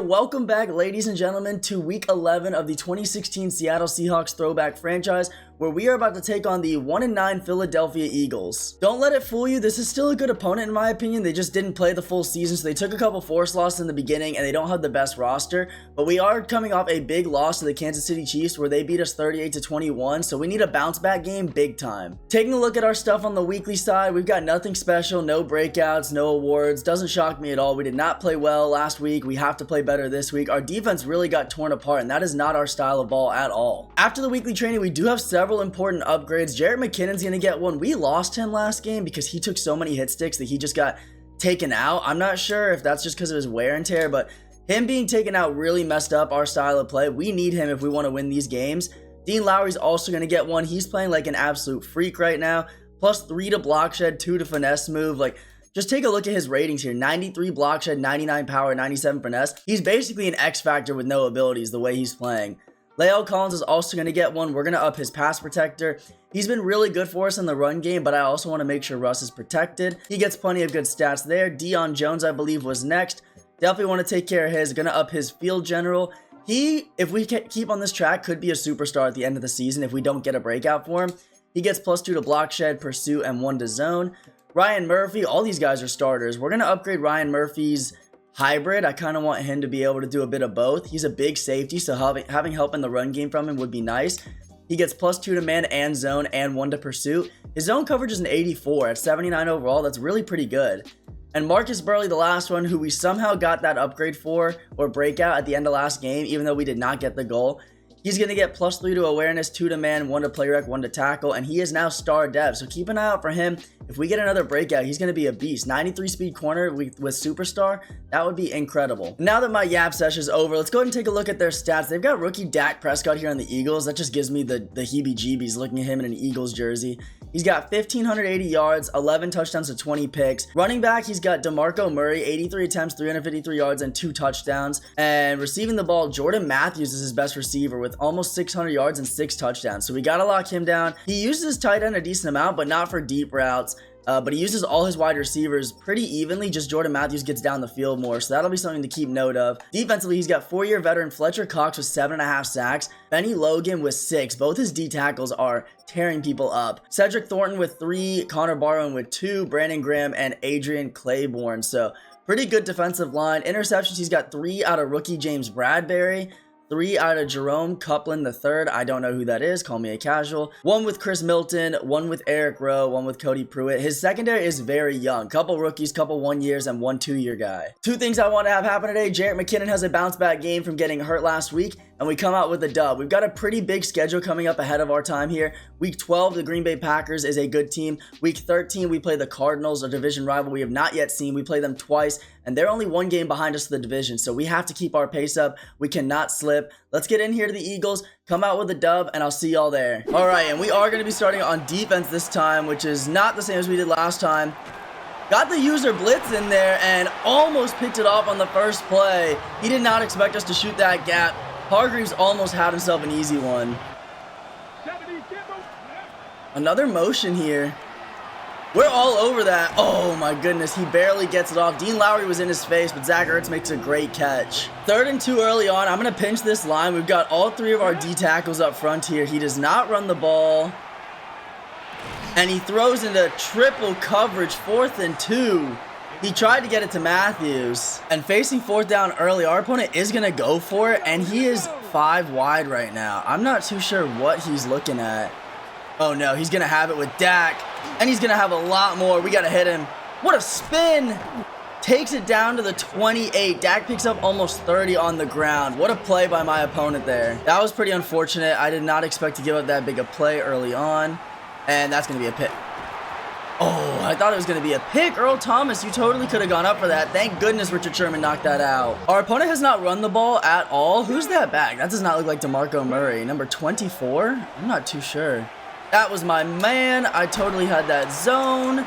welcome back, ladies and gentlemen, to week 11 of the 2016 Seattle Seahawks throwback franchise, where we are about to take on the 1-9 Philadelphia Eagles. Don't let it fool you, this is still a good opponent in my opinion. They just didn't play the full season, so they took a couple forced losses in the beginning, and they don't have the best roster. But we are coming off a big loss to the Kansas City Chiefs, where they beat us 38-21, so we need a bounce back game big time. Taking a look at our stuff on the weekly side, we've got nothing special, no breakouts, no awards. Doesn't shock me at all. We did not play well last week. We have to play better this week. Our defense really got torn apart, and that is not our style of ball at all. After the weekly training, we do have several important upgrades. Jarrett McKinnon's gonna get one. We lost him last game because he took so many hit sticks that he just got taken out. I'm not sure if that's just because of his wear and tear, but him being taken out really messed up our style of play. We need him if we want to win these games. Dean Lowry's also gonna get one. He's playing like an absolute freak right now. +3 to block shed, 2 to finesse move. Like, just take a look at his ratings here. 93 block shed, 99 power, 97 finesse. He's basically an X factor with no abilities the way he's playing. Lael Collins is also going to get one. We're going to up his pass protector. He's been really good for us in the run game, but I also want to make sure Russ is protected. He gets plenty of good stats there. Deion Jones, I believe, was next. Definitely want to take care of his. Going to up his field general. He, if we keep on this track, could be a superstar at the end of the season if we don't get a breakout for him. He gets +2 to block shed, pursuit, and 1 to zone. Ryan Murphy, all these guys are starters. We're going to upgrade Ryan Murphy's hybrid. I kind of want him to be able to do a bit of both. He's a big safety, so having help in the run game from him would be nice. He gets +2 to man and zone and 1 to pursuit. His zone coverage is an 84 at 79 overall. That's really pretty good. And Marcus Burley, the last one, who we somehow got that upgrade for, or breakout at the end of last game, even though we did not get the goal. He's going to get +3 to awareness, 2 to man, 1 to play rec, 1 to tackle, and he is now star dev. So keep an eye out for him. If we get another breakout, he's going to be a beast. 93 speed corner with superstar, that would be incredible. Now that my yap session is over, let's go ahead and take a look at their stats. They've got rookie Dak Prescott here on the Eagles. That just gives me the heebie-jeebies looking at him in an Eagles jersey. He's got 1,580 yards, 11 touchdowns to 20 picks. Running back, he's got DeMarco Murray, 83 attempts, 353 yards, and 2 touchdowns. And receiving the ball, Jordan Matthews is his best receiver with almost 600 yards and 6 touchdowns. So we got to lock him down. He uses his tight end a decent amount, but not for deep routes. But he uses all his wide receivers pretty evenly. Just Jordan Matthews gets down the field more, so that'll be something to keep note of. Defensively, he's got 4-year veteran Fletcher Cox with 7.5 sacks, Benny Logan with 6. Both his D tackles are tearing people up. Cedric Thornton with 3, Connor Barwin with 2, Brandon Graham and Adrian Claiborne. So pretty good defensive line. Interceptions, he's got 3 out of rookie James Bradbury. 3 out of Jerome Copeland III. I don't know who that is. Call me a casual. 1 with Chris Milton. 1 with Eric Rowe. 1 with Cody Pruitt. His secondary is very young. Couple rookies, couple 1 years, and 1 2-year guy. 2 things I want to have happen today. Jarrett McKinnon has a bounce back game from getting hurt last week, and we come out with a dub. We've got a pretty big schedule coming up ahead of our time here. Week 12, the Green Bay Packers is a good team. Week 13, we play the Cardinals, a division rival we have not yet seen. We play them twice, and they're only 1 game behind us in the division, so we have to keep our pace up. We cannot slip. Let's get in here to the Eagles, come out with a dub, and I'll see y'all there. All right, and we are going to be starting on defense this time, which is not the same as we did last time. Got the user blitz in there and almost picked it off on the first play. He did not expect us to shoot that gap. Hargreaves almost had himself an easy one. Another motion here. We're all over that. Oh my goodness, he barely gets it off. Dean Lowry was in his face, but Zach Ertz makes a great catch. 3rd and 2 early on. I'm going to pinch this line. We've got all 3 of our D tackles up front here. He does not run the ball. And he throws into triple coverage, 4th and 2. He tried to get it to Matthews. And facing 4th down early, our opponent is going to go for it. And he is 5 wide right now. I'm not too sure what he's looking at. Oh no, he's going to have it with Dak. And he's going to have a lot more. We got to hit him. What a spin. Takes it down to the 28. Dak picks up almost 30 on the ground. What a play by my opponent there. That was pretty unfortunate. I did not expect to give up that big a play early on. And that's going to be a pick. Oh, I thought it was going to be a pick. Earl Thomas, you totally could have gone up for that. Thank goodness Richard Sherman knocked that out. Our opponent has not run the ball at all. Who's that back? That does not look like DeMarco Murray. Number 24? I'm not too sure. That was my man. I totally had that zone.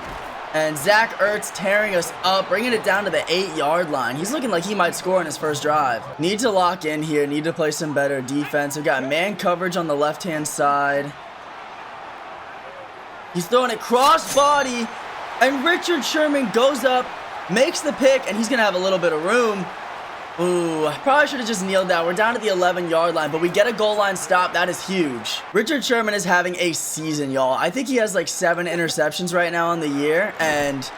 And Zach Ertz tearing us up, bringing it down to the 8-yard line. He's looking like he might score on his first drive. Need to lock in here. Need to play some better defense. We've got man coverage on the left-hand side. He's throwing it cross-body. And Richard Sherman goes up, makes the pick, and he's going to have a little bit of room. Ooh, probably should have just kneeled that. We're down at the 11-yard line, but we get a goal line stop. That is huge. Richard Sherman is having a season, y'all. I think he has like 7 interceptions right now on the year, and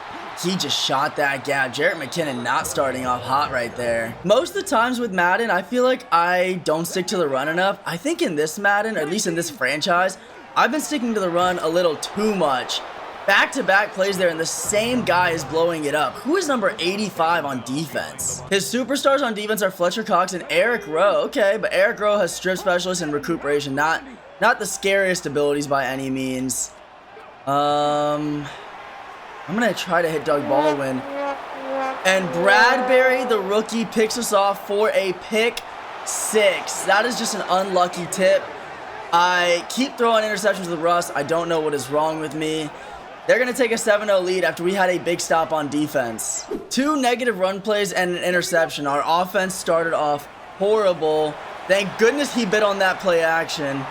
he just shot that gap. Jarrett McKinnon not starting off hot right there. Most of the times with Madden, I feel like I don't stick to the run enough. I think in this Madden, or at least in this franchise, I've been sticking to the run a little too much. Back-to-back plays there, and the same guy is blowing it up. Who is number 85 on defense? His superstars on defense are Fletcher Cox and Eric Rowe. Okay, but Eric Rowe has strip specialist and recuperation. Not the scariest abilities by any means. I'm going to try to hit Doug Baldwin. And Bradbury, the rookie, picks us off for a pick 6. That is just an unlucky tip. I keep throwing interceptions with Russ. I don't know what is wrong with me. They're going to take a 7-0 lead after we had a big stop on defense. 2 negative run plays and an interception. Our offense started off horrible. Thank goodness he bit on that play action.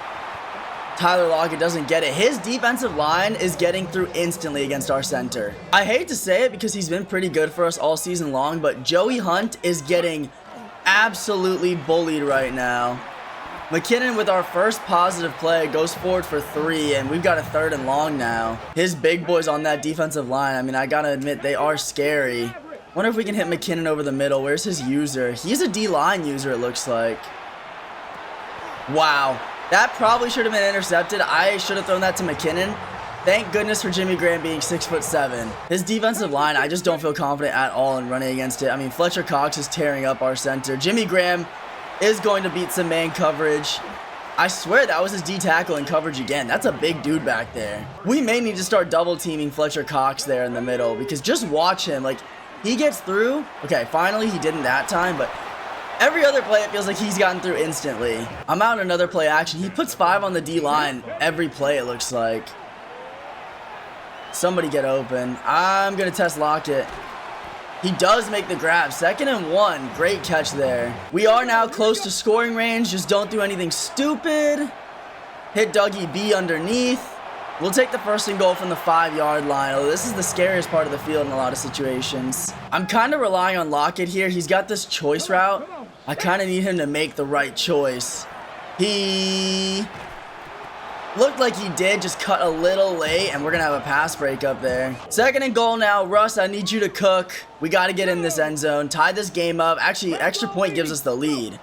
Tyler Lockett doesn't get it. His defensive line is getting through instantly against our center. I hate to say it because he's been pretty good for us all season long, but Joey Hunt is getting absolutely bullied right now. McKinnon with our first positive play goes forward for 3, and we've got a 3rd and long now. His big boys on that defensive line, I mean, I gotta admit, they are scary. Wonder if we can hit McKinnon over the middle. Where's his user? He's a D-line user, it looks like. Wow. That probably should have been intercepted. I should have thrown that to McKinnon. Thank goodness for Jimmy Graham being 6'7". His defensive line, I just don't feel confident at all in running against it. I mean, Fletcher Cox is tearing up our center. Jimmy Graham is going to beat some man coverage. I swear that was his D tackle in coverage again. That's a big dude back there. We may need to start double teaming Fletcher Cox there in the middle, because just watch him. Like, he gets through. Okay, finally he didn't that time, but every other play it feels like he's gotten through instantly. I'm out in another play action. He puts 5 on the D line every play, it looks like. Somebody get open. I'm gonna test Lockett. He does make the grab. 2nd and 1. Great catch there. We are now close to scoring range. Just don't do anything stupid. Hit Dougie B underneath. We'll take the 1st and goal from the 5-yard line. Oh, this is the scariest part of the field in a lot of situations. I'm kind of relying on Lockett here. He's got this choice route. I kind of need him to make the right choice. He looked like he did, just cut a little late, and we're going to have a pass break up there. 2nd and goal now. Russ, I need you to cook. We got to get in this end zone. Tie this game up. Actually, extra point gives us the lead.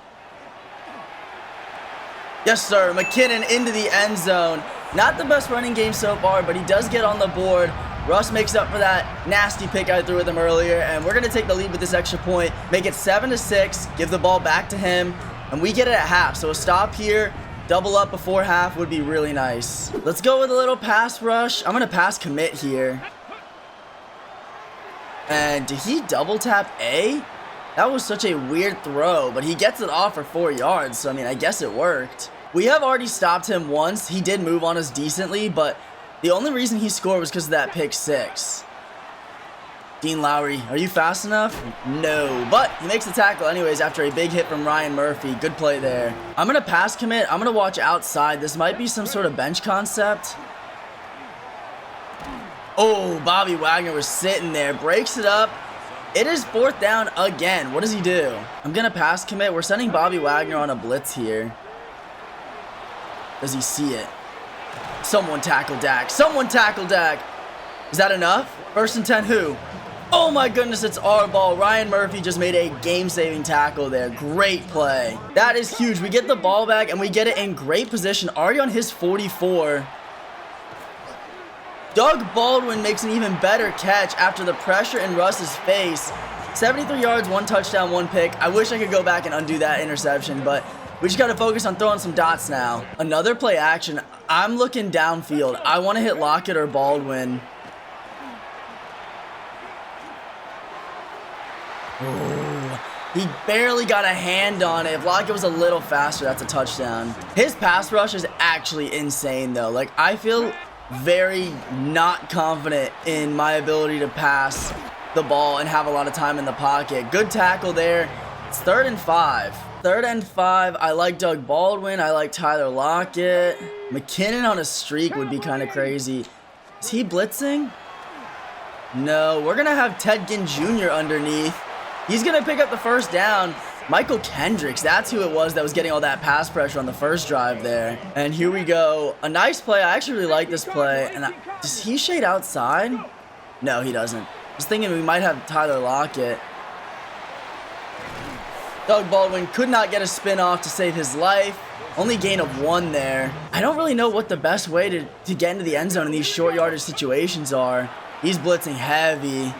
Yes, sir. McKinnon into the end zone. Not the best running game so far, but he does get on the board. Russ makes up for that nasty pick I threw with him earlier, and we're going to take the lead with this extra point. Make it 7-6. Give the ball back to him, and we get it at half. So a stop here. Double up before half would be really nice. Let's go with a little pass rush. I'm going to pass commit here. And did he double tap A? That was such a weird throw, but he gets it off for 4 yards. So, I mean, I guess it worked. We have already stopped him once. He did move on us decently, but the only reason he scored was because of that pick 6. Dean Lowry, are you fast enough? No, but he makes the tackle anyways after a big hit from Ryan Murphy. Good play there. I'm going to pass commit. I'm going to watch outside. This might be some sort of bench concept. Oh, Bobby Wagner was sitting there. Breaks it up. It is 4th down again. What does he do? I'm going to pass commit. We're sending Bobby Wagner on a blitz here. Does he see it? Someone tackle Dak. Someone tackle Dak. Is that enough? 1st and 10 who? Oh my goodness, it's our ball. Ryan Murphy just made a game-saving tackle there. Great play. That is huge. We get the ball back, and we get it in great position. Already on his 44. Doug Baldwin makes an even better catch after the pressure in Russ's face. 73 yards, 1 touchdown, 1 pick. I wish I could go back and undo that interception, but we just got to focus on throwing some dots now. Another play action. I'm looking downfield. I want to hit Lockett or Baldwin. Oh, he barely got a hand on it. If Lockett was a little faster, that's a touchdown. His pass rush is actually insane, though. Like, I feel very not confident in my ability to pass the ball and have a lot of time in the pocket. Good tackle there. It's 3rd and 5. 3rd and 5. I like Doug Baldwin. I like Tyler Lockett. McKinnon on a streak would be kind of crazy. Is he blitzing? No, we're going to have Ted Ginn Jr. underneath. He's going to pick up the 1st down. Michael Kendricks, that's who it was that was getting all that pass pressure on the first drive there. And here we go. A nice play. I actually really like this play. And does he shade outside? No, he doesn't. I was thinking we might have Tyler Lockett. Doug Baldwin could not get a spin off to save his life. Only gain of 1 there. I don't really know what the best way to get into the end zone in these short yardage situations are. He's blitzing heavy.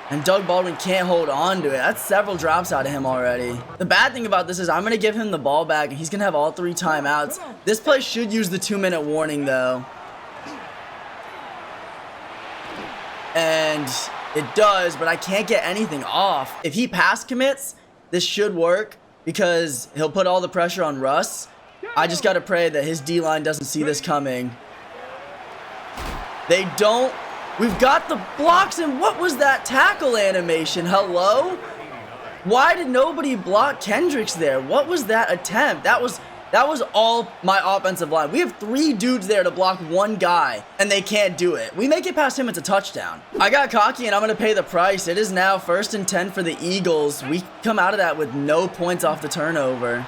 And Doug Baldwin can't hold on to it. That's several drops out of him already. The bad thing about this is I'm going to give him the ball back, and he's going to have all 3 timeouts. This play should use the 2-minute warning, though. And it does, but I can't get anything off. If he pass commits, this should work because he'll put all the pressure on Russ. I just got to pray that his D-line doesn't see this coming. They don't. We've got the blocks, and what was that tackle animation? Hello? Why did nobody block Kendricks there? What was that attempt? That was all my offensive line. We have 3 dudes there to block 1 guy, and they can't do it. We make it past him, it's a touchdown. I got cocky, and I'm going to pay the price. It is now 1st and 10 for the Eagles. We come out of that with no points off the turnover.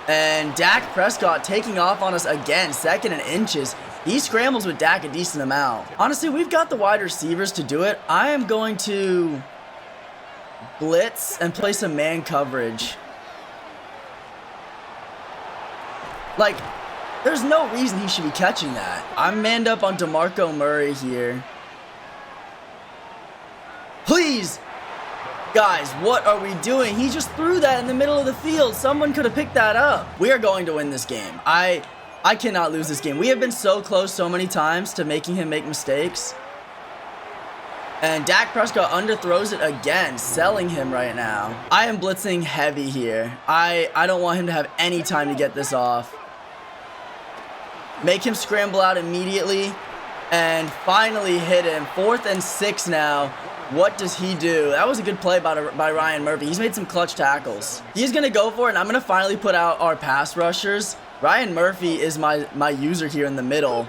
And Dak Prescott taking off on us again, 2nd and inches. He scrambles with Dak a decent amount. Honestly, we've got the wide receivers to do it. I am going to blitz and play some man coverage. Like, there's no reason he should be catching that. I'm manned up on DeMarco Murray here. Please! Guys, what are we doing? He just threw that in the middle of the field. Someone could have picked that up. We are going to win this game. I cannot lose this game. We have been so close so many times to making him make mistakes. And Dak Prescott underthrows it again, selling him right now. I am blitzing heavy here. I don't want him to have any time to get this off. Make him scramble out immediately. And finally hit him. 4th and 6 now. What does he do? That was a good play by Ryan Murphy. He's made some clutch tackles. He's going to go for it, and I'm going to finally put out our pass rushers. Ryan Murphy is my user here in the middle.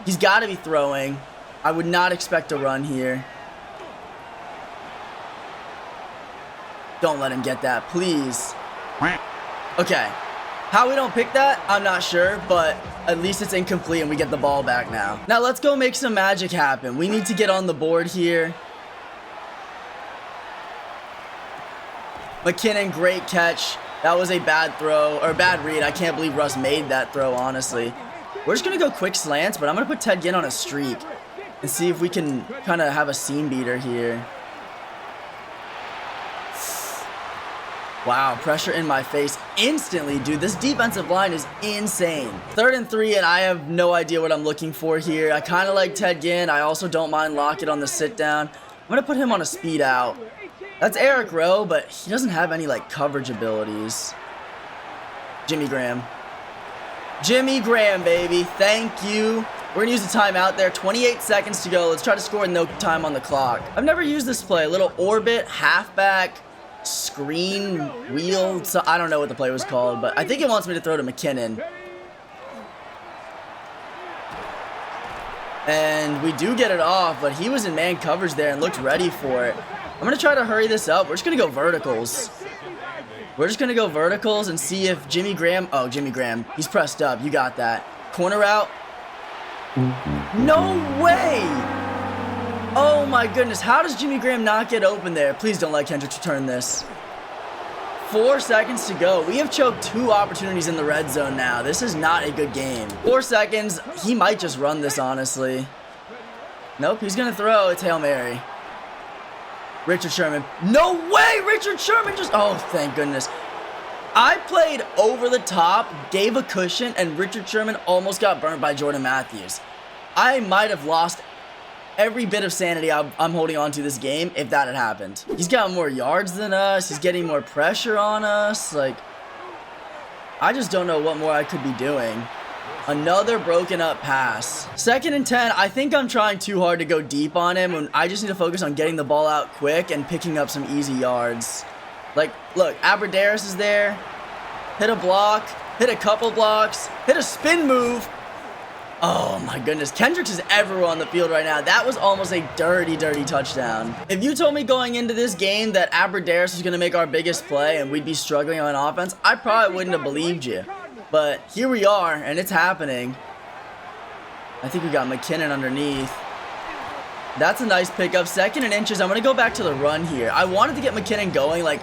He's got to be throwing. I would not expect a run here. Don't let him get that, please. Okay. How we don't pick that, I'm not sure, but at least it's incomplete and we get the ball back now. Now let's go make some magic happen. We need to get on the board here. McKinnon, great catch. That was a bad throw, or bad read. I can't believe Russ made that throw, honestly. We're just going to go quick slants, but I'm going to put Ted Ginn on a streak and see if we can kind of have a seam beater here. Wow, pressure in my face instantly, dude. This defensive line is insane. 3rd and 3, and I have no idea what I'm looking for here. I kind of like Ted Ginn. I also don't mind Lockett on the sit down. I'm going to put him on a speed out. That's Eric Rowe, but he doesn't have any, like, coverage abilities. Jimmy Graham. Jimmy Graham, baby. Thank you. We're going to use the timeout there. 28 seconds to go. Let's try to score with no time on the clock. I've never used this play. A little orbit, halfback, screen, wheel. So I don't know what the play was called, but I think it wants me to throw to McKinnon. And we do get it off, but he was in man coverage there and looked ready for it. I'm going to try to hurry this up. We're just going to go verticals. We're just going to go verticals and see if Jimmy Graham... Oh, Jimmy Graham. He's pressed up. You got that. Corner route. No way! Oh, my goodness. How does Jimmy Graham not get open there? Please don't let Kendricks return this. 4 seconds to go. We have choked 2 opportunities in the red zone now. This is not a good game. 4 seconds. He might just run this, honestly. Nope, he's going to throw. It's Hail Mary. Richard Sherman. No way! Richard Sherman just... Oh, thank goodness. I played over the top, gave a cushion, and Richard Sherman almost got burnt by Jordan Matthews. I might have lost every bit of sanity I'm holding on to this game if that had happened. He's got more yards than us. He's getting more pressure on us. Like, I just don't know what more I could be doing. Another broken up pass. 2nd and 10. I think I'm trying too hard to go deep on him, and I just need to focus on getting the ball out quick and picking up some easy yards. Like, look, Aberdaris is there. Hit a block. Hit a couple blocks. Hit a spin move. Oh my goodness, Kendricks is everywhere on the field right now. That was almost a dirty, dirty touchdown. If you told me going into this game that Aberdaris was going to make our biggest play and we'd be struggling on offense, I probably wouldn't have believed you. But here we are, and it's happening. I think we got McKinnon underneath. That's a nice pickup. 2nd and inches. I'm going to go back to the run here. I wanted to get McKinnon going, like,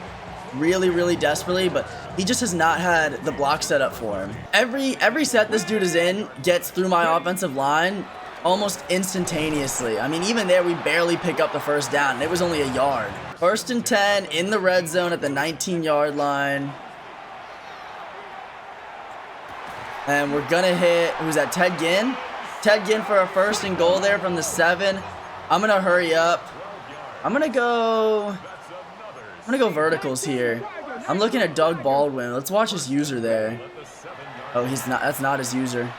really, really desperately, but he just has not had the block set up for him. Every set this dude is in gets through my offensive line almost instantaneously. I mean, even there, we barely pick up the first down, and it was only a yard. 1st and 10 in the red zone at the 19-yard line. And we're gonna hit, who's that, Ted Ginn? Ted Ginn for a 1st and goal there from the 7. I'm gonna hurry up. I'm gonna go verticals here. I'm looking at Doug Baldwin. Let's watch his user there. Oh, that's not his user.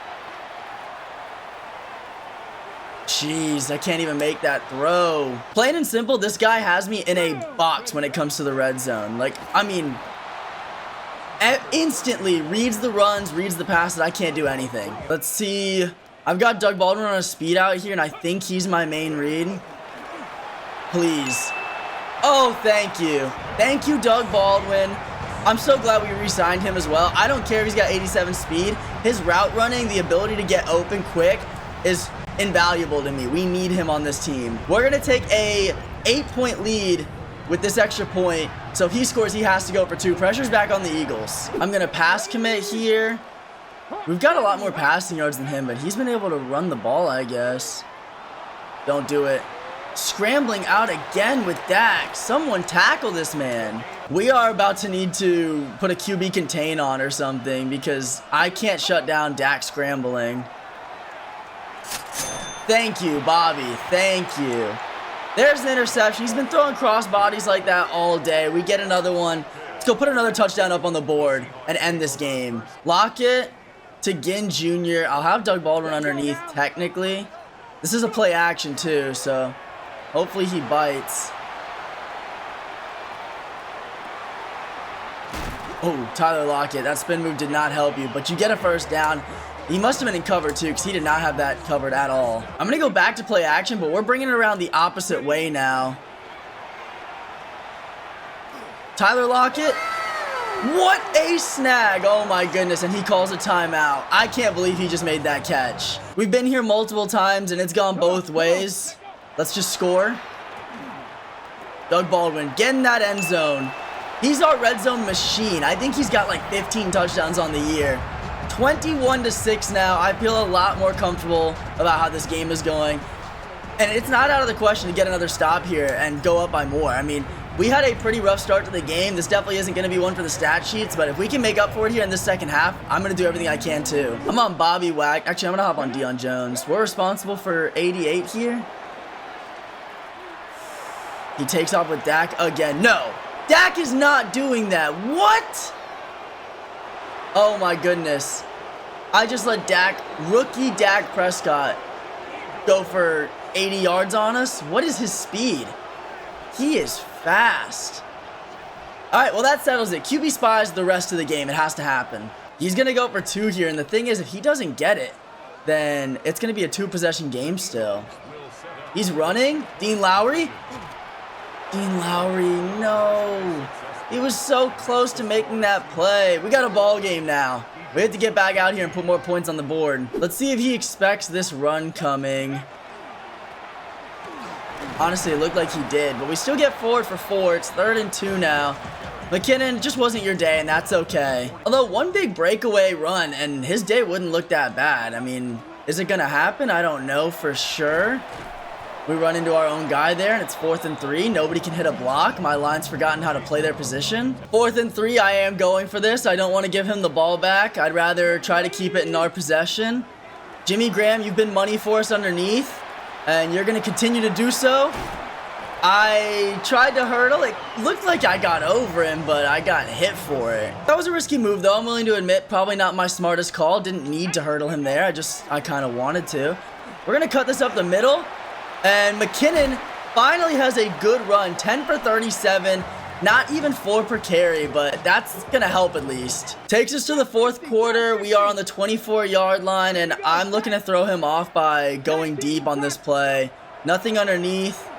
Jeez, I can't even make that throw. Plain and simple, this guy has me in a box when it comes to the red zone. Like, I mean, instantly reads the runs, reads the passes. I can't do anything. Let's see. I've got Doug Baldwin on a speed out here, and I think he's my main read. Please. Oh, thank you. Thank you, Doug Baldwin. I'm so glad we re-signed him as well. I don't care if he's got 87 speed. His route running, the ability to get open quick is invaluable to me. We need him on this team. We're going to take a 8-point lead with this extra point. So if he scores, he has to go for 2. Pressure's back on the Eagles. I'm going to pass commit here. We've got a lot more passing yards than him, but he's been able to run the ball, I guess. Don't do it. Scrambling out again with Dak. Someone tackle this man. We are about to need to put a QB contain on or something because I can't shut down Dak scrambling. Thank you, Bobby. Thank you. There's the interception. He's been throwing cross bodies like that all day. We get another one. Let's go put another touchdown up on the board and end this game. Lockett to Ginn Jr. I'll have Doug Baldwin underneath technically. This is a play action too, so hopefully he bites. Oh, Tyler Lockett. That spin move did not help you, but you get a first down. He must have been in cover too because he did not have that covered at all. I'm going to go back to play action, but we're bringing it around the opposite way now. Tyler Lockett. What a snag. Oh my goodness, and he calls a timeout. I can't believe he just made that catch. We've been here multiple times and it's gone both ways. Let's just score. Doug Baldwin getting that end zone. He's our red zone machine. I think he's got like 15 touchdowns on the year. 21-6 now. I feel a lot more comfortable about how this game is going. And it's not out of the question to get another stop here and go up by more. I mean, we had a pretty rough start to the game. This definitely isn't going to be one for the stat sheets, but if we can make up for it here in this second half, I'm going to do everything I can too. I'm on Bobby Wack. Actually, I'm going to hop on Deion Jones. We're responsible for 88 here. He takes off with Dak again. No, Dak is not doing that. What? Oh my goodness. I just let rookie Dak Prescott go for 80 yards on us. What is his speed? He is fast. All right, well, that settles it. QB spies the rest of the game. It has to happen. He's going to go for 2 here, and the thing is, if he doesn't get it, then it's going to be a 2-possession game still. He's running. Dean Lowry. Dean Lowry, no. He was so close to making that play. We got a ball game now. We have to get back out here and put more points on the board. Let's see if he expects this run coming. Honestly, it looked like he did, but we still get forward for 4. It's 3rd and 2 now. McKinnon, just wasn't your day, and that's okay. Although one big breakaway run, and his day wouldn't look that bad. I mean, is it going to happen? I don't know for sure. We run into our own guy there, and it's 4th and 3. Nobody can hit a block. My line's forgotten how to play their position. 4th and 3, I am going for this. I don't want to give him the ball back. I'd rather try to keep it in our possession. Jimmy Graham, you've been money for us underneath, and you're going to continue to do so. I tried to hurdle. It looked like I got over him, but I got hit for it. That was a risky move, though. I'm willing to admit, probably not my smartest call. Didn't need to hurdle him there. I kind of wanted to. We're going to cut this up the middle. And McKinnon finally has a good run, 10 for 37, Not even 4 per carry, but that's gonna help at least. Takes us to the 4th quarter. We are on the 24-yard line, and I'm looking to throw him off by going deep on this play. Nothing underneath.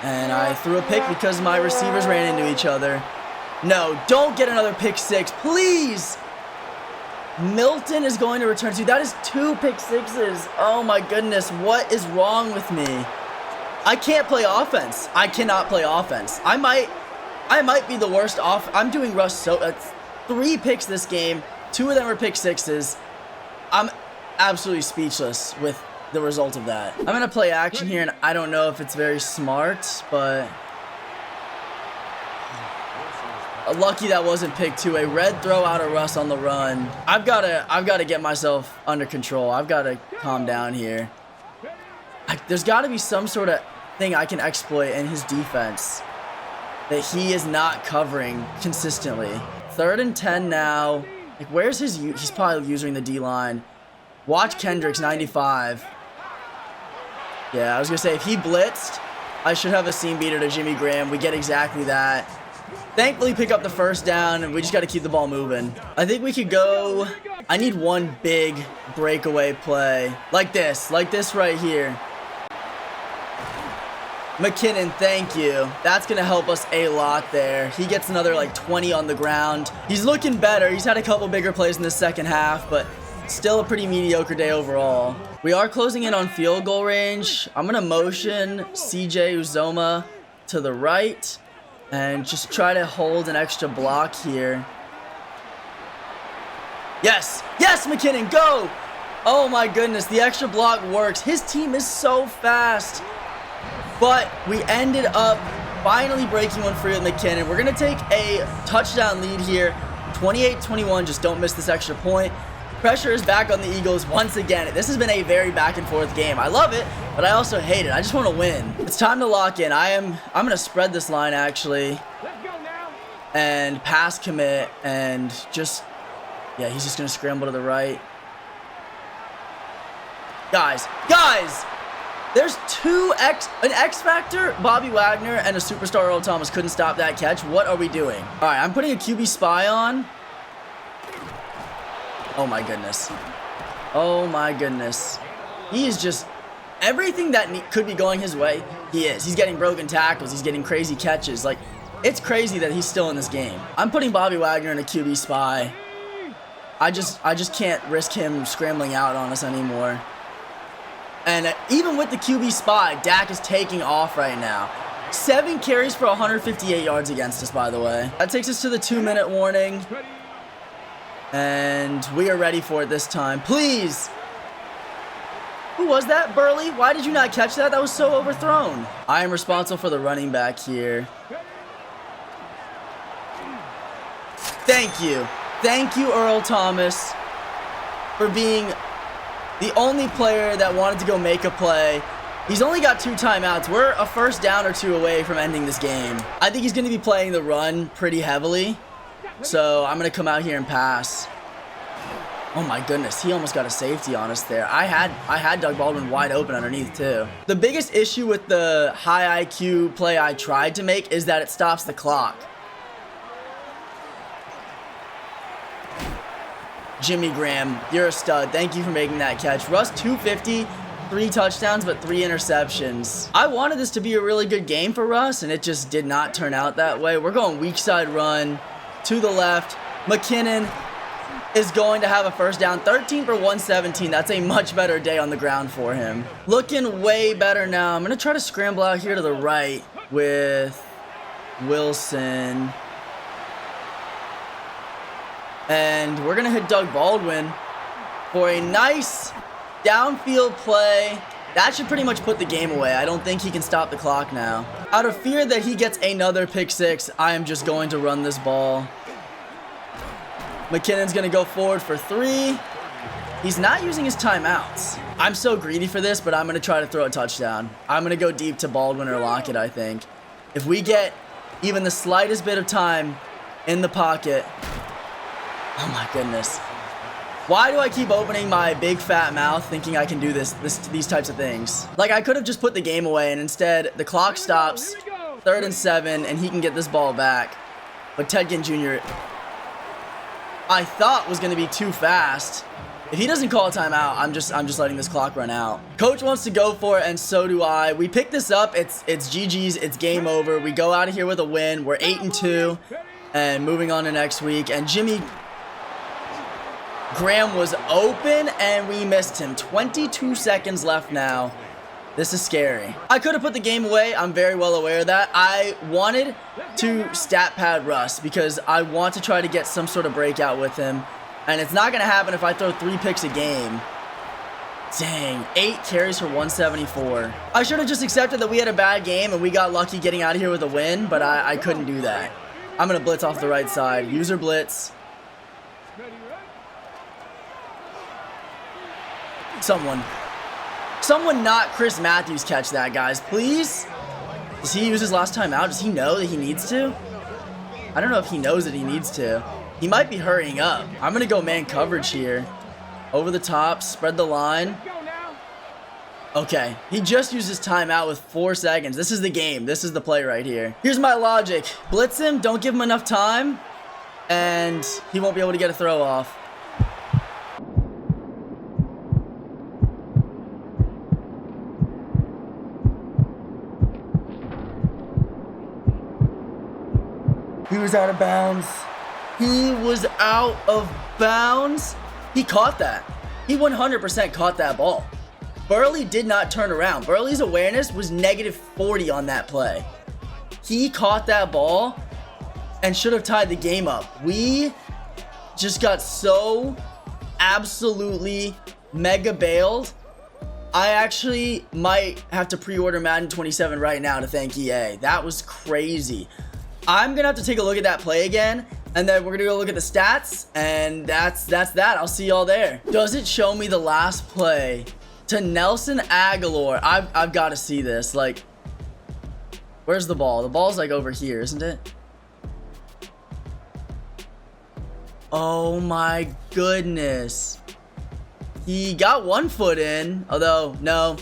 And I threw a pick because my receivers ran into each other. No, don't get another pick 6, please. Milton is going to return to. That is 2 pick 6s. Oh my goodness, what is wrong with me? I can't play offense. I cannot play offense. I might be the worst off. I'm doing rush so 3 picks this game. 2 of them are pick 6s. I'm absolutely speechless with the result of that. I'm gonna play action here, and I don't know if it's very smart, but lucky that wasn't pick 2. A red throw out of Russ on the run. I've gotta get myself under control. I've gotta calm down here. There's got to be some sort of thing I can exploit in his defense that he is not covering consistently. 3rd and 10 now. Like, where's his? He's probably using the D-line. Watch Kendricks, 95. Yeah, I was gonna say if he blitzed, I should have a seam beater to Jimmy Graham. We get exactly that. Thankfully, pick up the 1st down, and we just got to keep the ball moving. I think we could go. I need one big breakaway play like this right here. McKinnon, thank you. That's going to help us a lot there. He gets another like 20 on the ground. He's looking better. He's had a couple bigger plays in the 2nd half, but still a pretty mediocre day overall. We are closing in on field goal range. I'm going to motion CJ Uzoma to the right and just try to hold an extra block here. Yes, yes, McKinnon, go! Oh my goodness, the extra block works. His team is so fast. But we ended up finally breaking one free with McKinnon. We're going to take a touchdown lead here. 28-21, just don't miss this extra point. Pressure is back on the Eagles once again. This has been a very back and forth game. I love it, but I also hate it. I just want to win. It's time to lock in. I'm going to spread this line actually. And pass commit and just, yeah, he's just going to scramble to the right. Guys. There's an X Factor, Bobby Wagner, and a superstar Earl Thomas couldn't stop that catch. What are we doing? All right, I'm putting a QB spy on. Oh my goodness. Oh my goodness. He is just, everything that could be going his way, he is. He's getting broken tackles. He's getting crazy catches. Like, it's crazy that he's still in this game. I'm putting Bobby Wagner in a QB spy. I just can't risk him scrambling out on us anymore. And even with the QB spy, Dak is taking off right now. 7 carries for 158 yards against us, by the way. That takes us to the 2-minute warning. And we are ready for it this time. Please. Who was that? Burley? Why did you not catch that? That was so overthrown. I am responsible for the running back here. Thank you. Thank you, Earl Thomas, for being the only player that wanted to go make a play. He's only got 2 timeouts. We're a 1st down or 2 away from ending this game. I think he's going to be playing the run pretty heavily. So I'm going to come out here and pass. Oh my goodness, he almost got a safety on us there. I had Doug Baldwin wide open underneath too. The biggest issue with the high IQ play I tried to make is that it stops the clock. Jimmy Graham, you're a stud. Thank you for making that catch. Russ, 250, 3 touchdowns, but 3 interceptions. I wanted this to be a really good game for Russ, and it just did not turn out that way. We're going weak side run to the left. McKinnon is going to have a 1st down. 13 for 117. That's a much better day on the ground for him. Looking way better now. I'm going to try to scramble out here to the right with Wilson. And we're going to hit Doug Baldwin for a nice downfield play. That should pretty much put the game away. I don't think he can stop the clock now. Out of fear that he gets another pick 6, I am just going to run this ball. McKinnon's going to go forward for 3. He's not using his timeouts. I'm so greedy for this, but I'm going to try to throw a touchdown. I'm going to go deep to Baldwin or Lockett, I think. If we get even the slightest bit of time in the pocket... Oh my goodness. Why do I keep opening my big fat mouth thinking I can do these types of things? Like, I could have just put the game away, and instead the clock stops 3rd and 7, and he can get this ball back. But Ted Ginn Jr., I thought was going to be too fast. If he doesn't call a timeout, I'm just letting this clock run out. Coach wants to go for it, and so do I. We pick this up. It's GG's. It's game over. We go out of here with a win. We're 8-2, and moving on to next week. And Jimmy Graham was open, and we missed him. 22 seconds left now. This is scary. I could have put the game away. I'm very well aware of that. I wanted to stat pad Russ because I want to try to get some sort of breakout with him. And it's not going to happen if I throw 3 picks a game. Dang, 8 carries for 174. I should have just accepted that we had a bad game and we got lucky getting out of here with a win, but I couldn't do that. I'm going to blitz off the right side. User blitz. Someone not Chris Matthews catch that, guys, please. Does he use his last time out? Does he know that he needs to? I don't know if he knows that he needs to. He might be hurrying up. I'm going to go man coverage here. Over the top, spread the line. Okay, he just used his timeout with 4 seconds. This is the game. This is the play right here. Here's my logic. Blitz him, don't give him enough time, and he won't be able to get a throw off. He was out of bounds. He was out of bounds. He caught that. He 100% caught that ball. Burley did not turn around. Burley's awareness was -40 on that play. He caught that ball and should have tied the game up. We just got so absolutely mega bailed. I actually might have to pre-order Madden 27 right now to thank EA. That was crazy. I'm going to have to take a look at that play again, and then we're going to go look at the stats, and that's that. I'll see y'all there. Does it show me the last play to Nelson Aguilar? I've got to see this. Like, where's the ball? The ball's like over here, isn't it? Oh my goodness. He got 1 foot in, although, no.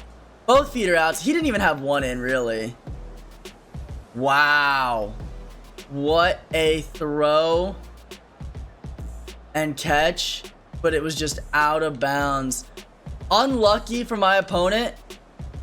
Both feet are out. So he didn't even have 1 in, really. Wow. What a throw and catch, but it was just out of bounds. Unlucky for my opponent,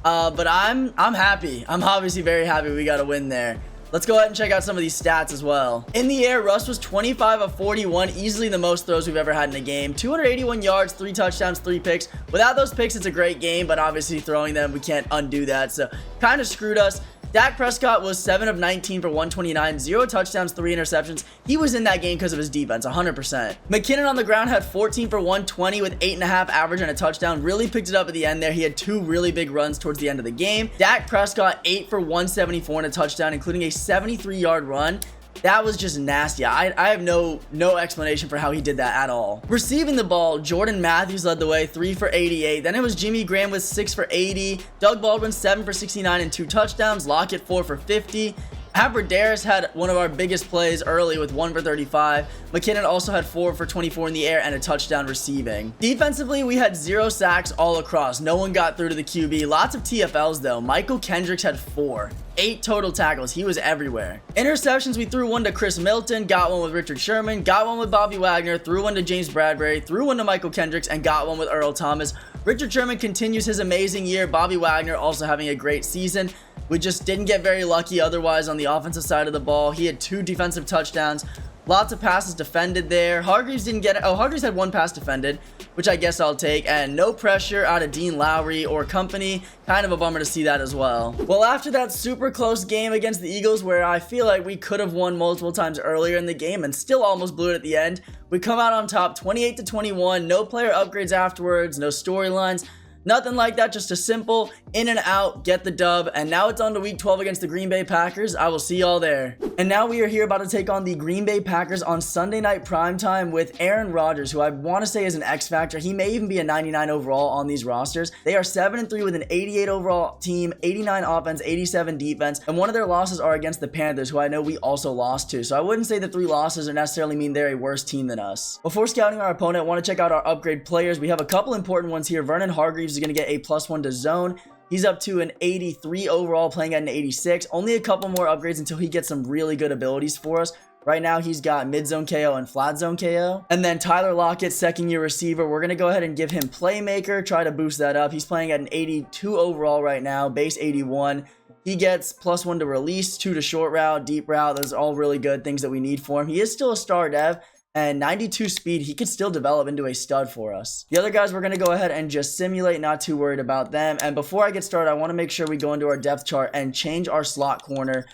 but I'm happy. I'm obviously very happy we got a win there. Let's go ahead and check out some of these stats as well. In the air, Russ was 25 of 41, easily the most throws we've ever had in a game. 281 yards, 3 touchdowns, 3 picks. Without those picks, it's a great game, but obviously throwing them, we can't undo that, so kind of screwed us. Dak Prescott was 7 of 19 for 129, 0 touchdowns, 3 interceptions. He was in that game because of his defense, 100%. McKinnon on the ground had 14 for 120 with 8.5 average and a touchdown. Really picked it up at the end there. He had 2 really big runs towards the end of the game. Dak Prescott 8 for 174 and a touchdown, including a 73-yard run. That was just nasty. I have no explanation for how he did that at all. Receiving the ball, Jordan Matthews led the way, 3 for 88. Then it was Jimmy Graham with 6 for 80. Doug Baldwin, 7 for 69 and 2 touchdowns. Lockett, 4 for 50. Aberdaris had one of our biggest plays early with 1 for 35. McKinnon also had 4 for 24 in the air and a touchdown receiving. Defensively, we had 0 sacks all across. No one got through to the QB. Lots of TFLs though. Michael Kendricks had 4. 8 total tackles. He was everywhere. Interceptions, we threw 1 to Chris Milton, got 1 with Richard Sherman, got 1 with Bobby Wagner, threw 1 to James Bradbury, threw 1 to Michael Kendricks, and got 1 with Earl Thomas. Richard Sherman continues his amazing year. Bobby Wagner also having a great season. We just didn't get very lucky otherwise on the offensive side of the ball. He had 2 defensive touchdowns. Lots of passes defended there. Hargreaves didn't get it. Oh, Hargreaves had 1 pass defended, which I guess I'll take. And no pressure out of Dean Lowry or company. Kind of a bummer to see that as well. Well, after that super close game against the Eagles, where I feel like we could have won multiple times earlier in the game and still almost blew it at the end, we come out on top 28-21. No player upgrades afterwards. No storylines. Nothing like that, just a simple in and out, get the dub, and now it's on to week 12 against the Green Bay Packers. I will see y'all there. And now we are here about to take on the Green Bay Packers on Sunday night primetime with Aaron Rodgers, who I want to say is an X factor. He may even be a 99 overall on these rosters. They are 7-3 with an 88 overall team, 89 offense, 87 defense, and one of their losses are against the Panthers, who I know we also lost to. So I wouldn't say the 3 losses necessarily mean they're a worse team than us. Before scouting our opponent, I want to check out our upgrade players. We have a couple important ones here. Vernon Hargreaves is going to get a +1 to zone. He's up to an 83 overall, playing at an 86. Only a couple more upgrades until he gets some really good abilities for us. Right now, he's got mid-zone KO and flat-zone KO. And then Tyler Lockett, second-year receiver. We're going to go ahead and give him Playmaker, try to boost that up. He's playing at an 82 overall right now, base 81. He gets +1 to release, 2 to short route, deep route. Those are all really good things that we need for him. He is still a star dev, and 92 speed. He could still develop into a stud for us. The other guys, we're going to go ahead and just simulate, not too worried about them. And before I get started, I want to make sure we go into our depth chart and change our slot corner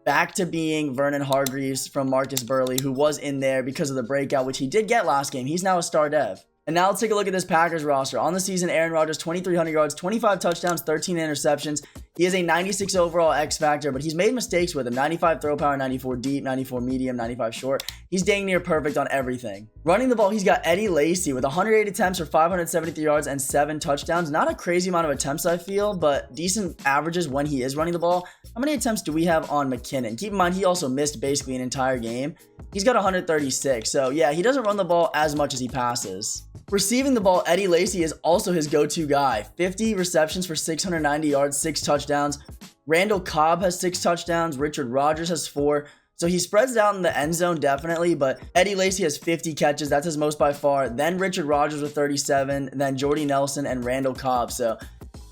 back to being Vernon Hargreaves from Marcus Burley, who was in there because of the breakout, which he did get last game. He's now a star dev. And now let's take a look at this Packers roster. On the season, Aaron Rodgers, 2,300 yards, 25 touchdowns, 13 interceptions. He is a 96 overall X factor, but he's made mistakes with him. 95 throw power, 94 deep, 94 medium, 95 short. He's dang near perfect on everything. Running the ball, he's got Eddie Lacy with 108 attempts for 573 yards and 7 touchdowns. Not a crazy amount of attempts, I feel, but decent averages when he is running the ball. How many attempts do we have on McKinnon? Keep in mind, he also missed basically an entire game. He's got 136, so yeah, he doesn't run the ball as much as he passes. Receiving the ball, Eddie Lacy is also his go-to guy. 50 receptions for 690 yards, 6 touchdowns. Randall Cobb has 6 touchdowns. Richard Rodgers has 4. So he spreads it out in the end zone definitely, but Eddie Lacy has 50 catches. That's his most by far. Then Richard Rodgers with 37. Then Jordy Nelson and Randall Cobb. So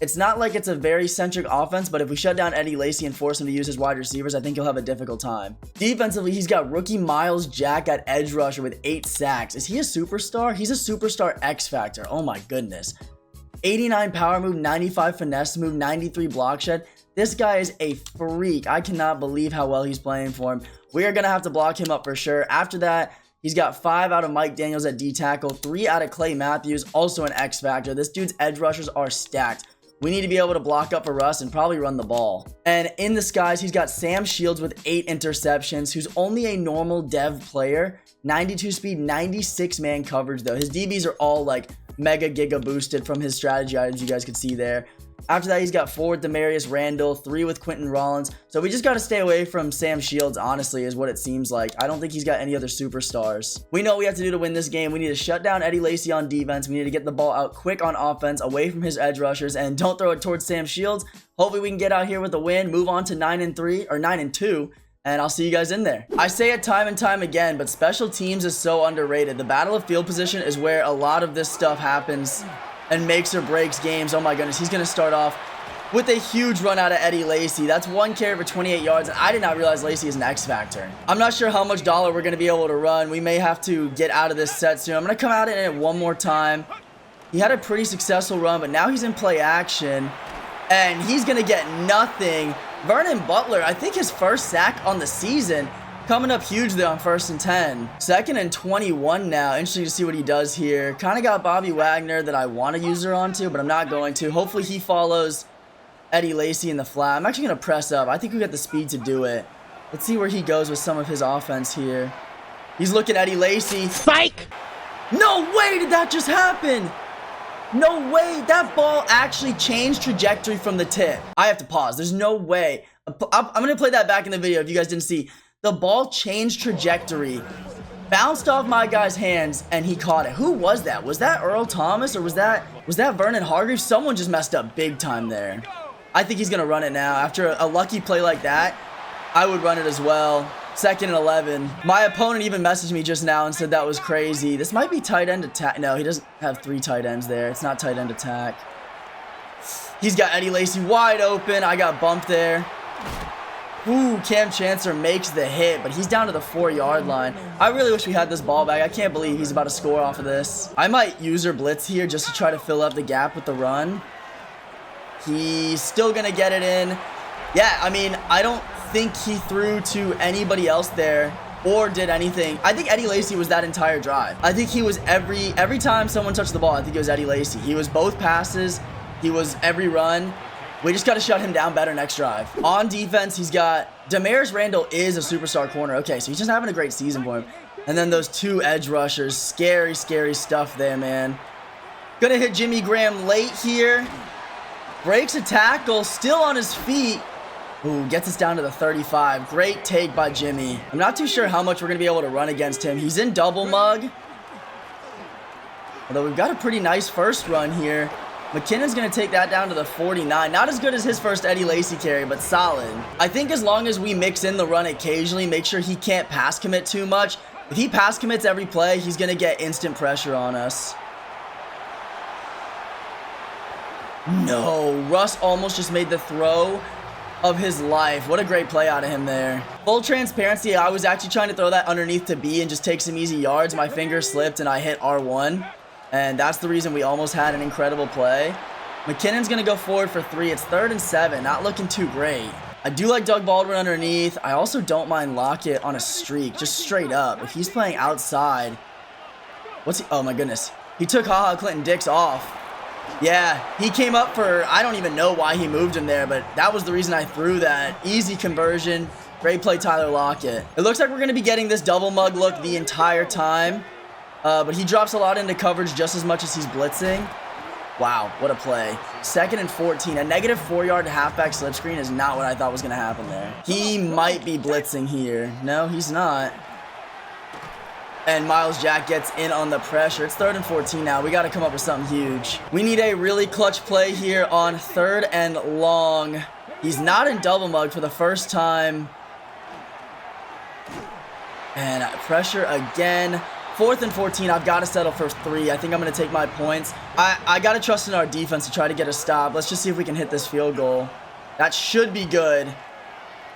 it's not like it's a very centric offense, but if we shut down Eddie Lacy and force him to use his wide receivers, I think he'll have a difficult time. Defensively, he's got rookie Miles Jack at edge rusher with 8 sacks. Is he a superstar? He's a superstar X factor. Oh my goodness. 89 power move, 95 finesse move, 93 block shed. This guy is a freak. I cannot believe how well he's playing for him. We are going to have to block him up for sure. After that, he's got 5 out of Mike Daniels at D tackle, 3 out of Clay Matthews, also an X factor. This dude's edge rushers are stacked. We need to be able to block up for Russ and probably run the ball. And in the skies, he's got Sam Shields with 8 interceptions, who's only a normal dev player. 92 speed, 96 man coverage though. His DBs are all like mega giga boosted from his strategy items you guys could see there. After that, he's got 4 with Demarius Randall, 3 with Quentin Rollins. So we just got to stay away from Sam Shields, honestly, is what it seems like. I don't think he's got any other superstars. We know what we have to do to win this game. We need to shut down Eddie Lacy on defense. We need to get the ball out quick on offense, away from his edge rushers, and don't throw it towards Sam Shields. Hopefully we can get out here with a win, move on to 9-3 or 9-2. And I'll see you guys in there. I say it time and time again, but special teams is so underrated. The battle of field position is where a lot of this stuff happens and makes or breaks games. Oh my goodness, he's going to start off with a huge run out of Eddie Lacy. That's 1 carry for 28 yards, and I did not realize Lacy is an X factor. I'm not sure how much dollar we're going to be able to run. We may have to get out of this set soon. I'm going to come out in it one more time. He had a pretty successful run, but now he's in play action, and he's going to get nothing. Vernon Butler, I think his first sack on the season, coming up huge there on 1st and 10. 2nd and 21 now. Interesting to see what he does here. Kind of got Bobby Wagner that I want to use her onto, but I'm not going to. Hopefully he follows Eddie Lacy in the flat. I'm actually going to press up. I think we got the speed to do it. Let's see where he goes with some of his offense here. He's looking at Eddie Lacy. Psych! No way did that just happen! No way! That ball actually changed trajectory from the tip. I have to pause. There's no way. I'm going to play that back in the video if you guys didn't see. The ball changed trajectory, bounced off my guy's hands, and he caught it. Who was that? Was that Earl Thomas, or was that Vernon Hargreaves? Someone just messed up big time there. I think he's going to run it now. After a lucky play like that, I would run it as well. 2nd and 11. My opponent even messaged me just now and said that was crazy. This might be tight end attack. No, he doesn't have 3 tight ends there. It's not tight end attack. He's got Eddie Lacy wide open. I got bumped there. Ooh, Cam Chancellor makes the hit, but he's down to the 4-yard line. I really wish we had this ball back. I can't believe he's about to score off of this. I might user blitz here just to try to fill up the gap with the run. He's still going to get it in. Yeah, I mean, I don't think he threw to anybody else there or did anything. I think Eddie Lacy was that entire drive. I think he was every time someone touched the ball, I think it was Eddie Lacy. He was both passes. He was every run. We just got to shut him down better next drive. On defense, he's got Demarius Randall is a superstar corner. Okay, so he's just having a great season for him. And then those 2 edge rushers. Scary, scary stuff there, man. Gonna hit Jimmy Graham late here. Breaks a tackle, still on his feet. Ooh, gets us down to the 35. Great take by Jimmy. I'm not too sure how much we're gonna be able to run against him. He's in double mug. Although we've got a pretty nice first run here. McKinnon's going to take that down to the 49. Not as good as his first Eddie Lacy carry, but solid. I think as long as we mix in the run occasionally, make sure he can't pass commit too much. If he pass commits every play, he's going to get instant pressure on us. No, Russ almost just made the throw of his life. What a great play out of him there. Full transparency, I was actually trying to throw that underneath to B and just take some easy yards. My finger slipped and I hit R1. And that's the reason we almost had an incredible play. McKinnon's going to go forward for 3. It's 3rd and 7. Not looking too great. I do like Doug Baldwin underneath. I also don't mind Lockett on a streak, just straight up. If he's playing outside, what's he? Oh my goodness. He took HaHa Clinton-Dix off. Yeah, he came up for, I don't even know why he moved him there, but that was the reason I threw that. Easy conversion. Great play, Tyler Lockett. It looks like we're going to be getting this double mug look the entire time. But he drops a lot into coverage just as much as he's blitzing. Wow, what a play. 2nd and 14. A negative 4-yard halfback slip screen is not what I thought was going to happen there. He might be blitzing here. No, he's not. And Miles Jack gets in on the pressure. It's 3rd and 14 now. We got to come up with something huge. We need a really clutch play here on 3rd and long. He's not in double mug for the first time. And pressure again. 4th and 14, I've got to settle for 3. I think I'm going to take my points. I got to trust in our defense to try to get a stop. Let's just see if we can hit this field goal. That should be good.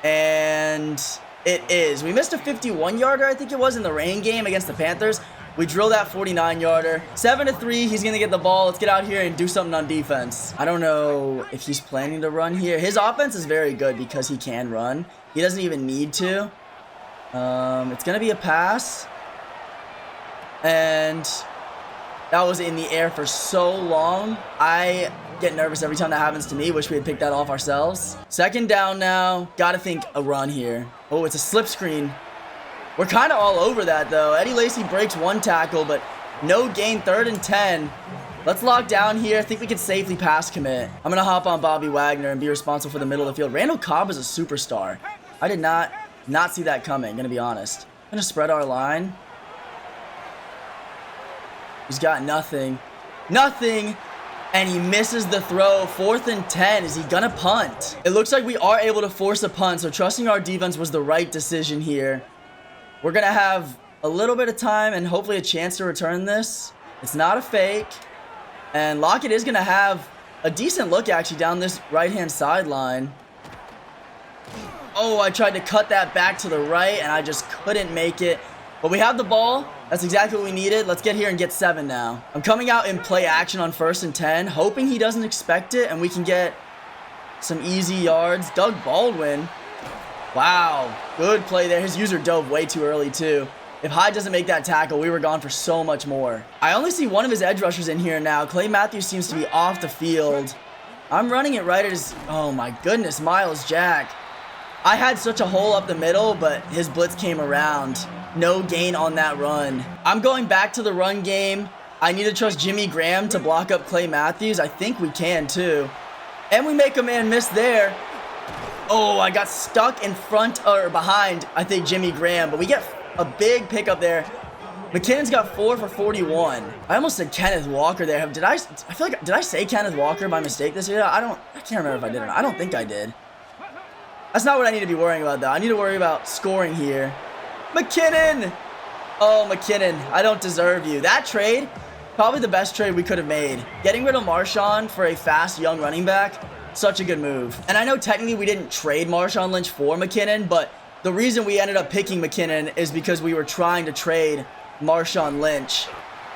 And it is. We missed a 51-yarder, I think it was, in the rain game against the Panthers. We drill that 49-yarder. 7-3, he's going to get the ball. Let's get out here and do something on defense. I don't know if he's planning to run here. His offense is very good because he can run. He doesn't even need to. It's going to be a pass. And that was in the air for so long. I get nervous every time that happens to me. Wish we had picked that off ourselves. 2nd down now. Gotta think a run here. Oh, it's a slip screen. We're kind of all over that, though. Eddie Lacy breaks 1 tackle, but no gain. 3rd and 10. Let's lock down here. I think we can safely pass commit. I'm going to hop on Bobby Wagner and be responsible for the middle of the field. Randall Cobb is a superstar. I did not see that coming, going to be honest. I'm going to spread our line. He's got nothing. Nothing. And he misses the throw. 4th and 10. Is he gonna punt? It looks like we are able to force a punt, so trusting our defense was the right decision here. We're gonna have a little bit of time and hopefully a chance to return this. It's not a fake. And Lockett is gonna have a decent look actually down this right-hand sideline. Oh, I tried to cut that back to the right and I just couldn't make it. But we have the ball. That's exactly what we needed. Let's get here and get 7 now. I'm coming out in play action on 1st and 10, hoping he doesn't expect it and we can get some easy yards. Doug Baldwin. Wow. Good play there. His user dove way too early too. If Hyde doesn't make that tackle, we were gone for so much more. I only see one of his edge rushers in here now. Clay Matthews seems to be off the field. I'm running it right at his... Oh my goodness, Miles Jack. I had such a hole up the middle, but his blitz came around. No gain on that run. I'm going back to the run game. I need to trust Jimmy Graham to block up Clay Matthews. I think we can too. And we make a man miss there. Oh, I got stuck in front or behind, I think, Jimmy Graham. But we get a big pickup there. McKinnon's got 4 for 41. I almost said Kenneth Walker there. Did I say Kenneth Walker by mistake this year? I can't remember if I did or not. I don't think I did. That's not what I need to be worrying about though. I need to worry about scoring here. McKinnon! Oh, McKinnon, I don't deserve you. That trade, probably the best trade we could have made. Getting rid of Marshawn for a fast, young running back, such a good move. And I know technically we didn't trade Marshawn Lynch for McKinnon, but the reason we ended up picking McKinnon is because we were trying to trade Marshawn Lynch.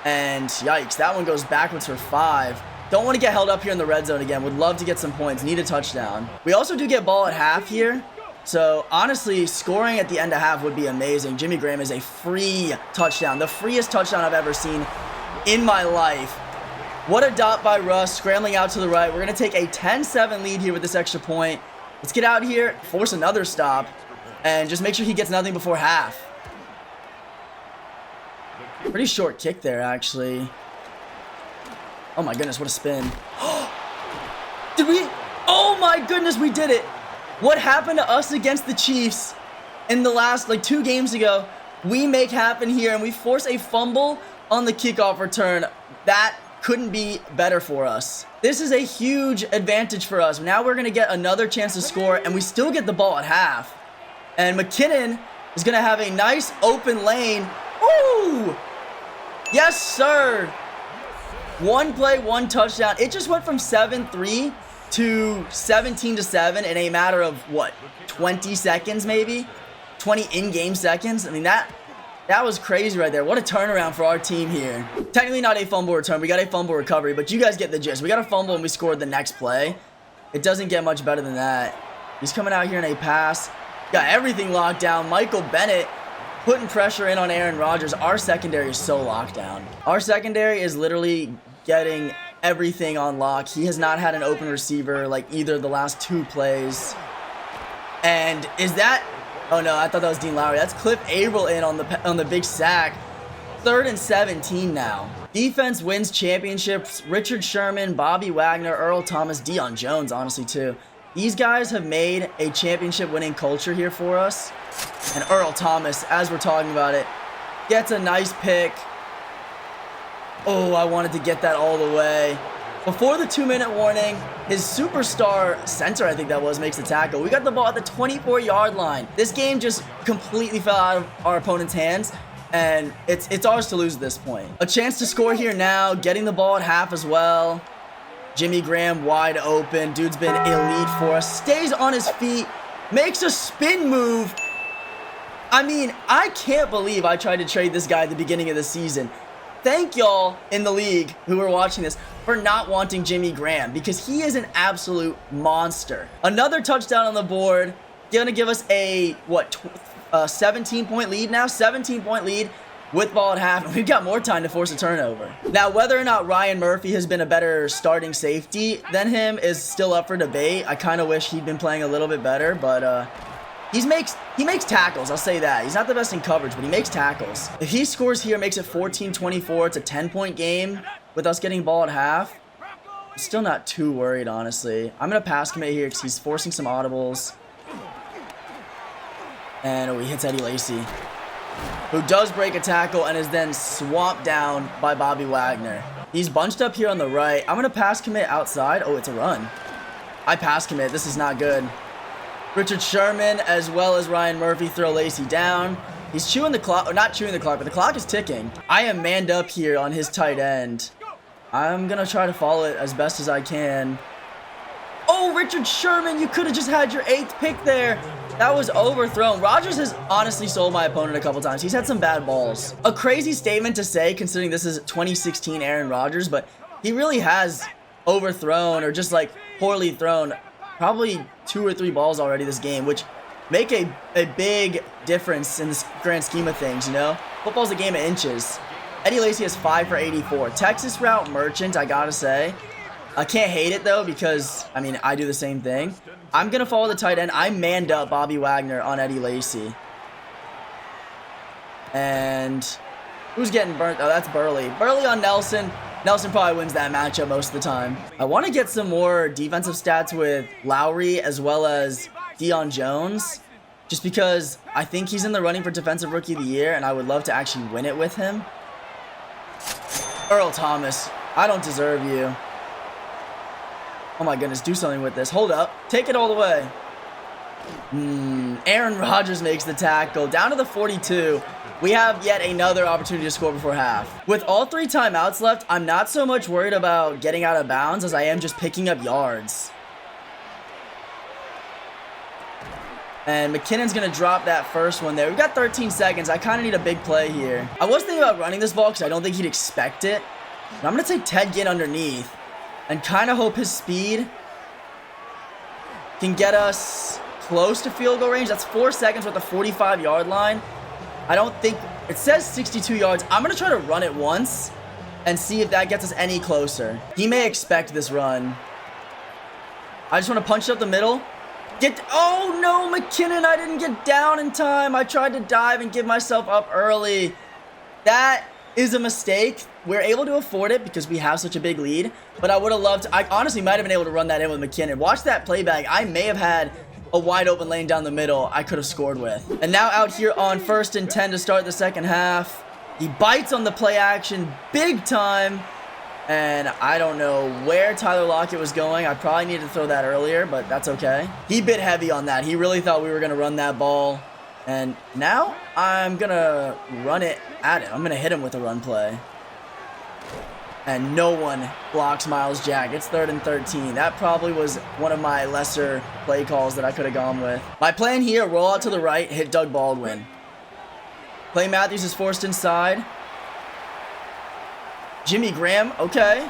And yikes, that one goes backwards for 5. Don't want to get held up here in the red zone again. Would love to get some points. Need a touchdown. We also do get ball at half here. So, honestly, scoring at the end of half would be amazing. Jimmy Graham is a free touchdown. The freest touchdown I've ever seen in my life. What a dot by Russ, scrambling out to the right. We're going to take a 10-7 lead here with this extra point. Let's get out here, force another stop, and just make sure he gets nothing before half. Pretty short kick there, actually. Oh my goodness, what a spin. Did we? Oh my goodness, we did it. What happened to us against the Chiefs in the last, 2 games ago, we make happen here, and we force a fumble on the kickoff return. That couldn't be better for us. This is a huge advantage for us. Now we're going to get another chance to score, and we still get the ball at half. And McKinnon is going to have a nice open lane. Ooh! Yes, sir! One play, one touchdown. It just went from 7-3 to 17-7 in a matter of, what, 20 seconds maybe? 20 in-game seconds? I mean, that was crazy right there. What a turnaround for our team here. Technically not a fumble return. We got a fumble recovery, but you guys get the gist. We got a fumble and we scored the next play. It doesn't get much better than that. He's coming out here in a pass. Got everything locked down. Michael Bennett putting pressure in on Aaron Rodgers. Our secondary is so locked down. Our secondary is literally getting everything on lock. He has not had an open receiver like either of the last 2 plays. And is that... Oh no, I thought that was Dean Lowry. That's Cliff Averill in on the big sack. 3rd and 17 now. Defense wins championships. Richard Sherman, Bobby Wagner, Earl Thomas, Deion Jones, honestly, too. These guys have made a championship winning culture here for us. And Earl Thomas, as we're talking about it, gets a nice pick. Oh, I wanted to get that all the way. Before the 2-minute warning, his superstar center, I think that was, makes the tackle. We got the ball at the 24-yard line. This game just completely fell out of our opponent's hands, and it's ours to lose at this point. A chance to score here now, getting the ball at half as well. Jimmy Graham wide open. Dude's been elite for us. Stays on his feet, makes a spin move. I mean, I can't believe I tried to trade this guy at the beginning of the season. Thank y'all in the league who are watching this for not wanting Jimmy Graham, because he is an absolute monster. Another touchdown on the board. Gonna give us a, what, 17-point lead now? 17-point lead with ball at half, and we've got more time to force a turnover. Now, whether or not Ryan Murphy has been a better starting safety than him is still up for debate. I kind of wish he'd been playing a little bit better, but he makes tackles, I'll say that. He's not the best in coverage, but he makes tackles. If he scores here, makes it 14-24. It's a 10-point game with us getting ball at half. I'm still not too worried, honestly. I'm going to pass commit here because he's forcing some audibles. And he hits Eddie Lacy, who does break a tackle and is then swamped down by Bobby Wagner. He's bunched up here on the right. I'm going to pass commit outside. Oh, it's a run. I pass commit. This is not good. Richard Sherman as well as Ryan Murphy throw Lacy down. He's chewing the clock, or not chewing the clock, but the clock is ticking. I am manned up here on his tight end. I'm going to try to follow it as best as I can. Oh, Richard Sherman, you could have just had your 8th pick there. That was overthrown. Rodgers has honestly sold my opponent a couple times. He's had some bad balls. A crazy statement to say considering this is 2016 Aaron Rodgers, but he really has overthrown or just like poorly thrown probably 2 or 3 balls already this game, which make a big difference in the grand scheme of things, you know? Football's a game of inches. Eddie Lacy has 5 for 84. Texas route merchant, I gotta say. I can't hate it, though, because, I mean, I do the same thing. I'm going to follow the tight end. I manned up Bobby Wagner on Eddie Lacy. And who's getting burnt? Oh, that's Burley. Burley on Nelson. Nelson probably wins that matchup most of the time. I want to get some more defensive stats with Lowry as well as Deion Jones, just because I think he's in the running for Defensive Rookie of the Year, and I would love to actually win it with him. Earl Thomas, I don't deserve you. Oh my goodness, do something with this. Hold up. Take it all the way. Aaron Rodgers makes the tackle. Down to the 42. We have yet another opportunity to score before half. With all 3 timeouts left, I'm not so much worried about getting out of bounds as I am just picking up yards. And McKinnon's going to drop that first one there. We've got 13 seconds. I kind of need a big play here. I was thinking about running this ball because I don't think he'd expect it. But I'm going to take Ted Ginn underneath and kind of hope his speed can get us close to field goal range. That's 4 seconds with the 45-yard line. I don't think, it says 62 yards. I'm going to try to run it once and see if that gets us any closer. He may expect this run. I just want to punch it up the middle. Oh no, McKinnon, I didn't get down in time. I tried to dive and give myself up early. That is a mistake. We're able to afford it because we have such a big lead, but I would have loved to, I honestly might have been able to run that in with McKinnon. Watch that playback. I may have had a wide open lane down the middle I could have scored with. And now out here on 1st and 10 to start the second half. He bites on the play action big time. And I don't know where Tyler Lockett was going. I probably needed to throw that earlier, but that's okay. He bit heavy on that. He really thought we were going to run that ball. And now I'm going to run it at him. I'm going to hit him with a run play. And no one blocks Miles Jack. It's 3rd and 13. That probably was one of my lesser play calls that I could have gone with. My plan here, roll out to the right, hit Doug Baldwin. Clay Matthews is forced inside. Jimmy Graham, okay.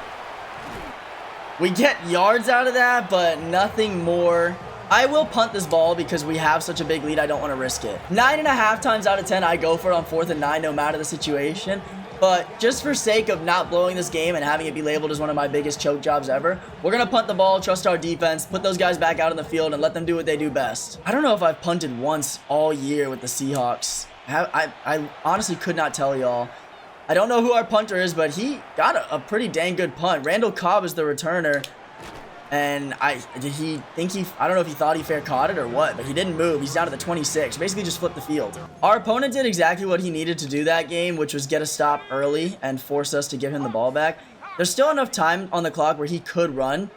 We get yards out of that, but nothing more. I will punt this ball because we have such a big lead. I don't want to risk it. 9.5 times out of 10, I go for it on 4th and 9, no matter the situation. But just for sake of not blowing this game and having it be labeled as one of my biggest choke jobs ever, we're going to punt the ball, trust our defense, put those guys back out in the field, and let them do what they do best. I don't know if I've punted once all year with the Seahawks. I honestly could not tell y'all. I don't know who our punter is, but he got a pretty dang good punt. Randall Cobb is the returner. And I don't know if he thought he fair caught it or what, but he didn't move. He's down to the 26. Basically just flipped the field. Our opponent did exactly what he needed to do that game, which was get a stop early and force us to give him the ball back. There's still enough time on the clock where he could run.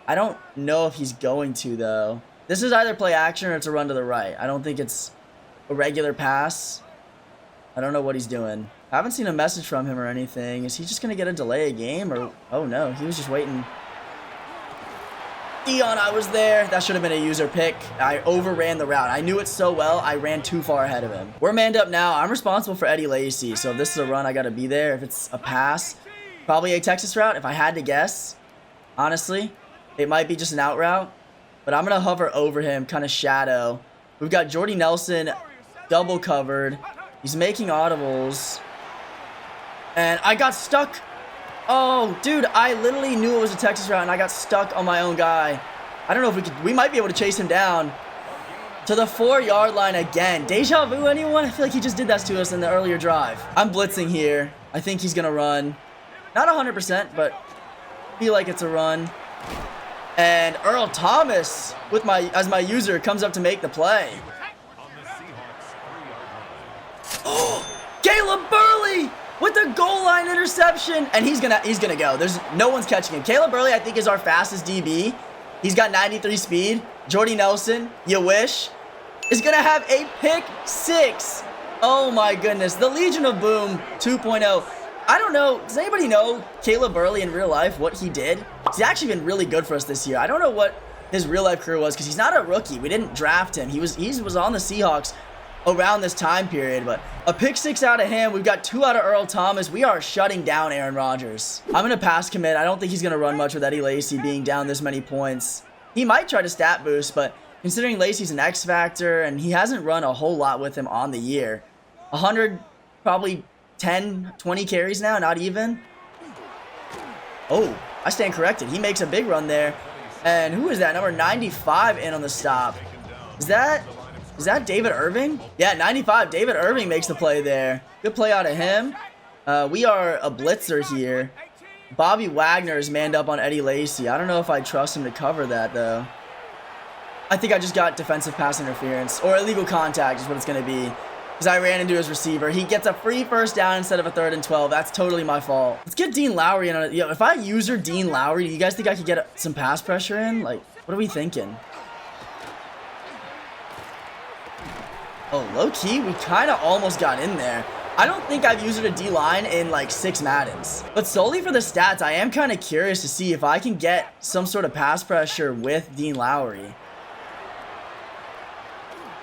I don't know if he's going to, though. This is either play action or it's a run to the right. I don't think it's a regular pass. I don't know what he's doing. I haven't seen a message from him or anything. Is he just going to get a delay a game? Or oh no, he was just waiting. Dion, I was there. That should have been a user pick. I overran the route. I knew it so well, I ran too far ahead of him. We're manned up now. I'm responsible for Eddie Lacy. So if this is a run, I got to be there. If it's a pass, probably a Texas route. If I had to guess, honestly, it might be just an out route. But I'm going to hover over him, kind of shadow. We've got Jordy Nelson double covered. He's making audibles. And I got stuck. Oh, dude, I literally knew it was a Texas route, and I got stuck on my own guy. I don't know if we might be able to chase him down to the 4-yard line again. Deja vu, anyone? I feel like he just did that to us in the earlier drive. I'm blitzing here. I think he's going to run. Not 100%, but I feel like it's a run. And Earl Thomas, as my user, comes up to make the play. Oh, Caleb Burley with the goal line interception, and he's gonna go. There's no one's catching him. Caleb Burley, I think, is our fastest DB. He's got 93 speed. Jordy Nelson, you wish, is gonna have a pick 6. Oh my goodness, the Legion of Boom 2.0. I don't know. Does anybody know Caleb Burley in real life? What he did? He's actually been really good for us this year. I don't know what his real life career was because he's not a rookie. We didn't draft him. He was on the Seahawks around this time period, but a pick 6 out of him. We've got 2 out of Earl Thomas. We are shutting down Aaron Rodgers. I'm gonna pass commit. I don't think he's gonna run much with Eddie Lacy being down this many points. He might try to stat boost, but considering Lacy's an X factor and he hasn't run a whole lot with him on the year, 100 probably 10 20 carries now, not even. Oh, I stand corrected. He makes a big run there. And who is that? Number 95 in on the stop. Is that David Irving? Yeah, 95. David Irving makes the play there. Good play out of him. We are a blitzer here. Bobby Wagner is manned up on Eddie Lacy. I don't know if I trust him to cover that, though. I think I just got defensive pass interference. Or illegal contact is what it's going to be. Because I ran into his receiver. He gets a free first down instead of a 3rd and 12. That's totally my fault. Let's get Dean Lowry in. If I user Dean Lowry, do you guys think I could get some pass pressure in? Like, what are we thinking? Oh, low-key, we kind of almost got in there. I don't think I've used a D-line in like 6 Maddens. But solely for the stats, I am kind of curious to see if I can get some sort of pass pressure with Dean Lowry.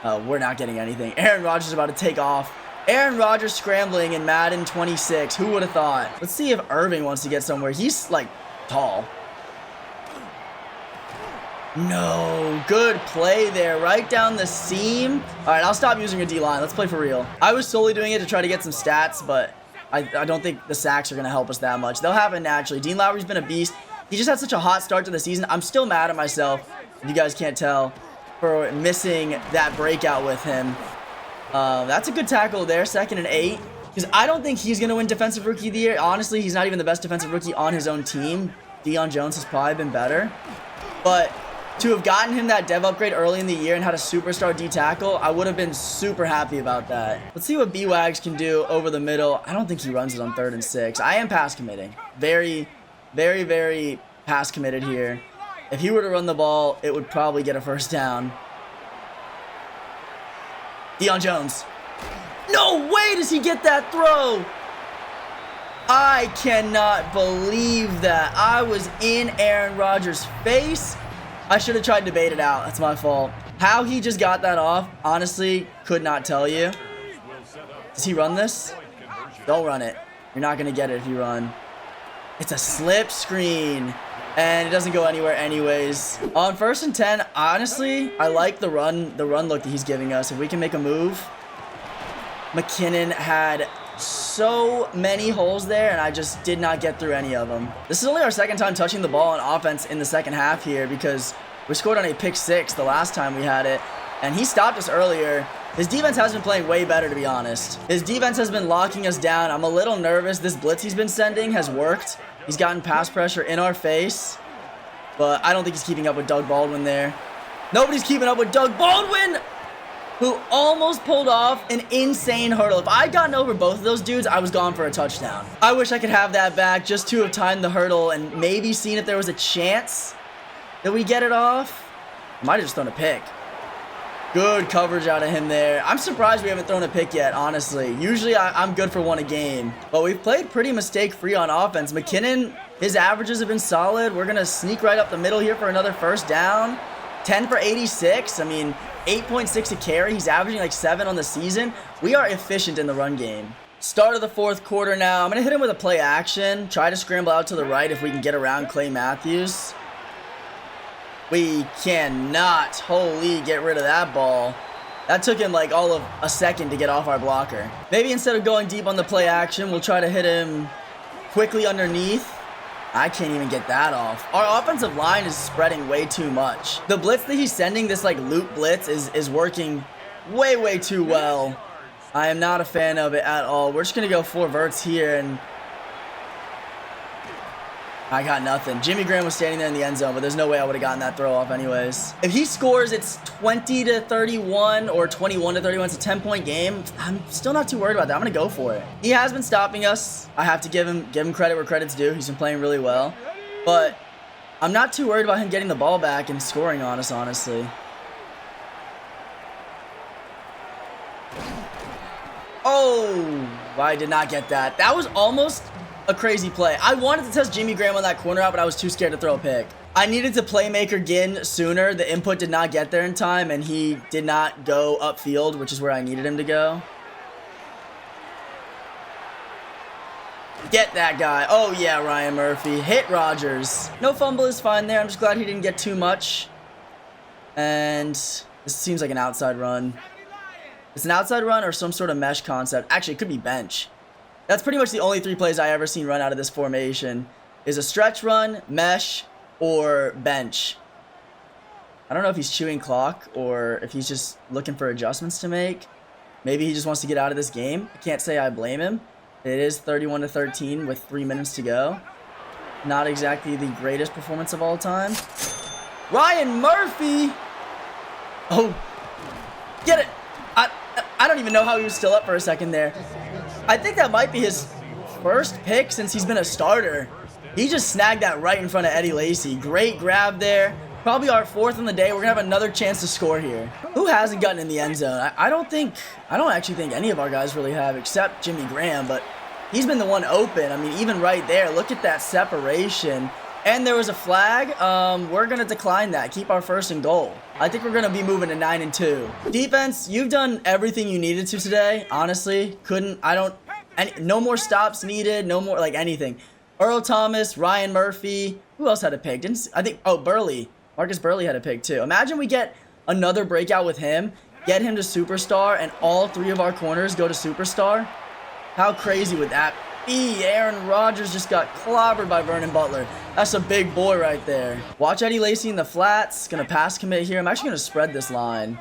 We're not getting anything. Aaron Rodgers is about to take off. Aaron Rodgers scrambling in Madden 26. Who would have thought? Let's see if Irving wants to get somewhere. He's like tall. No, good play there, right down the seam. All right, I'll stop using a D-line. Let's play for real. I was solely doing it to try to get some stats, but I don't think the sacks are going to help us that much. They'll happen naturally. Dean Lowry's been a beast. He just had such a hot start to the season. I'm still mad at myself, if you guys can't tell, for missing that breakout with him. That's a good tackle there, 2nd and 8. Because I don't think he's going to win Defensive Rookie of the Year. Honestly, he's not even the best defensive rookie on his own team. Deion Jones has probably been better. But to have gotten him that dev upgrade early in the year and had a superstar D tackle, I would have been super happy about that. Let's see what B-Wags can do over the middle. I don't think he runs it on 3rd and 6. I am pass committing. Very, Very, very pass committed here. If he were to run the ball, it would probably get a first down. Deion Jones. No way does he get that throw. I cannot believe that. I was in Aaron Rodgers' face. I should have tried to bait it out. That's my fault. How he just got that off, honestly, could not tell you. Does he run this? Don't run it. You're not going to get it if you run. It's a slip screen. And it doesn't go anywhere anyways. On 1st and 10, honestly, I like the run look that he's giving us. If we can make a move. McKinnon had so many holes there, and I just did not get through any of them. This is only our 2nd time touching the ball on offense in the 2nd half here, because we scored on a pick 6 the last time we had it, and he stopped us earlier. His defense has been playing way better, to be honest. His defense has been locking us down. I'm a little nervous. This blitz he's been sending has worked. He's gotten pass pressure in our face, but I don't think he's keeping up with Doug Baldwin there. Nobody's keeping up with Doug Baldwin, who almost pulled off an insane hurdle. If I had gotten over both of those dudes, I was gone for a touchdown. I wish I could have that back just to have timed the hurdle and maybe seen if there was a chance that we get it off. Might have just thrown a pick. Good coverage out of him there. I'm surprised we haven't thrown a pick yet, honestly. Usually I'm good for one a game, but we've played pretty mistake-free on offense. McKinnon, his averages have been solid. We're going to sneak right up the middle here for another first down. 10 for 86. I mean, 8.6 a carry. He's averaging like 7 on the season. We are efficient in the run game. Start of the 4th quarter now. I'm going to hit him with a play action. Try to scramble out to the right if we can get around Clay Matthews. We cannot wholly get rid of that ball. That took him like all of a second to get off our blocker. Maybe instead of going deep on the play action, we'll try to hit him quickly underneath. I can't even get that off. Our offensive line is spreading way too much. The blitz that he's sending, this like loop blitz, is working way too well. I am not a fan of it at all. We're just going to go 4 verts here, and I got nothing. Jimmy Graham was standing there in the end zone, but there's no way I would have gotten that throw off anyways. If he scores, it's 20-31 or 21-31. It's a 10-point game. I'm still not too worried about that. I'm going to go for it. He has been stopping us. I have to give him credit where credit's due. He's been playing really well. But I'm not too worried about him getting the ball back and scoring on us, honestly. Oh, I did not get that. That was almost a crazy play. I wanted to test Jimmy Graham on that corner out, but I was too scared to throw a pick. I needed to playmaker Ginn sooner. The input did not get there in time, and he did not go upfield, which is where I needed him to go. Get that guy. Oh, yeah, Ryan Murphy. Hit Rodgers. No fumble is fine there. I'm just glad he didn't get too much. And this seems like an outside run. It's an outside run or some sort of mesh concept. Actually, it could be bench. That's pretty much the only 3 plays I ever seen run out of this formation. Is a stretch run, mesh, or bench. I don't know if he's chewing clock or if he's just looking for adjustments to make. Maybe he just wants to get out of this game. I can't say I blame him. It is 31-13 with 3 minutes to go. Not exactly the greatest performance of all time. Ryan Murphy! Oh, get it! I don't even know how he was still up for a second there. I think that might be his first pick since he's been a starter. He just snagged that right in front of Eddie Lacy. Great grab there. Probably our 4th in the day. We're going to have another chance to score here. Who hasn't gotten in the end zone? I don't actually think any of our guys really have except Jimmy Graham, but he's been the one open. I mean, even right there, look at that separation. And there was a flag. We're going to decline that. Keep our 1st and goal. I think we're going to be moving to 9-2. Defense, you've done everything you needed to today. Honestly, no more stops needed. No more, like, anything. Earl Thomas, Ryan Murphy. Who else had a pick? Burley. Marcus Burley had a pick too. Imagine we get another breakout with him, get him to superstar, and all 3 of our corners go to superstar. How crazy would that be? Aaron Rodgers just got clobbered by Vernon Butler. That's a big boy right there. Watch Eddie Lacy in the flats. Gonna pass commit here. I'm actually gonna spread this line.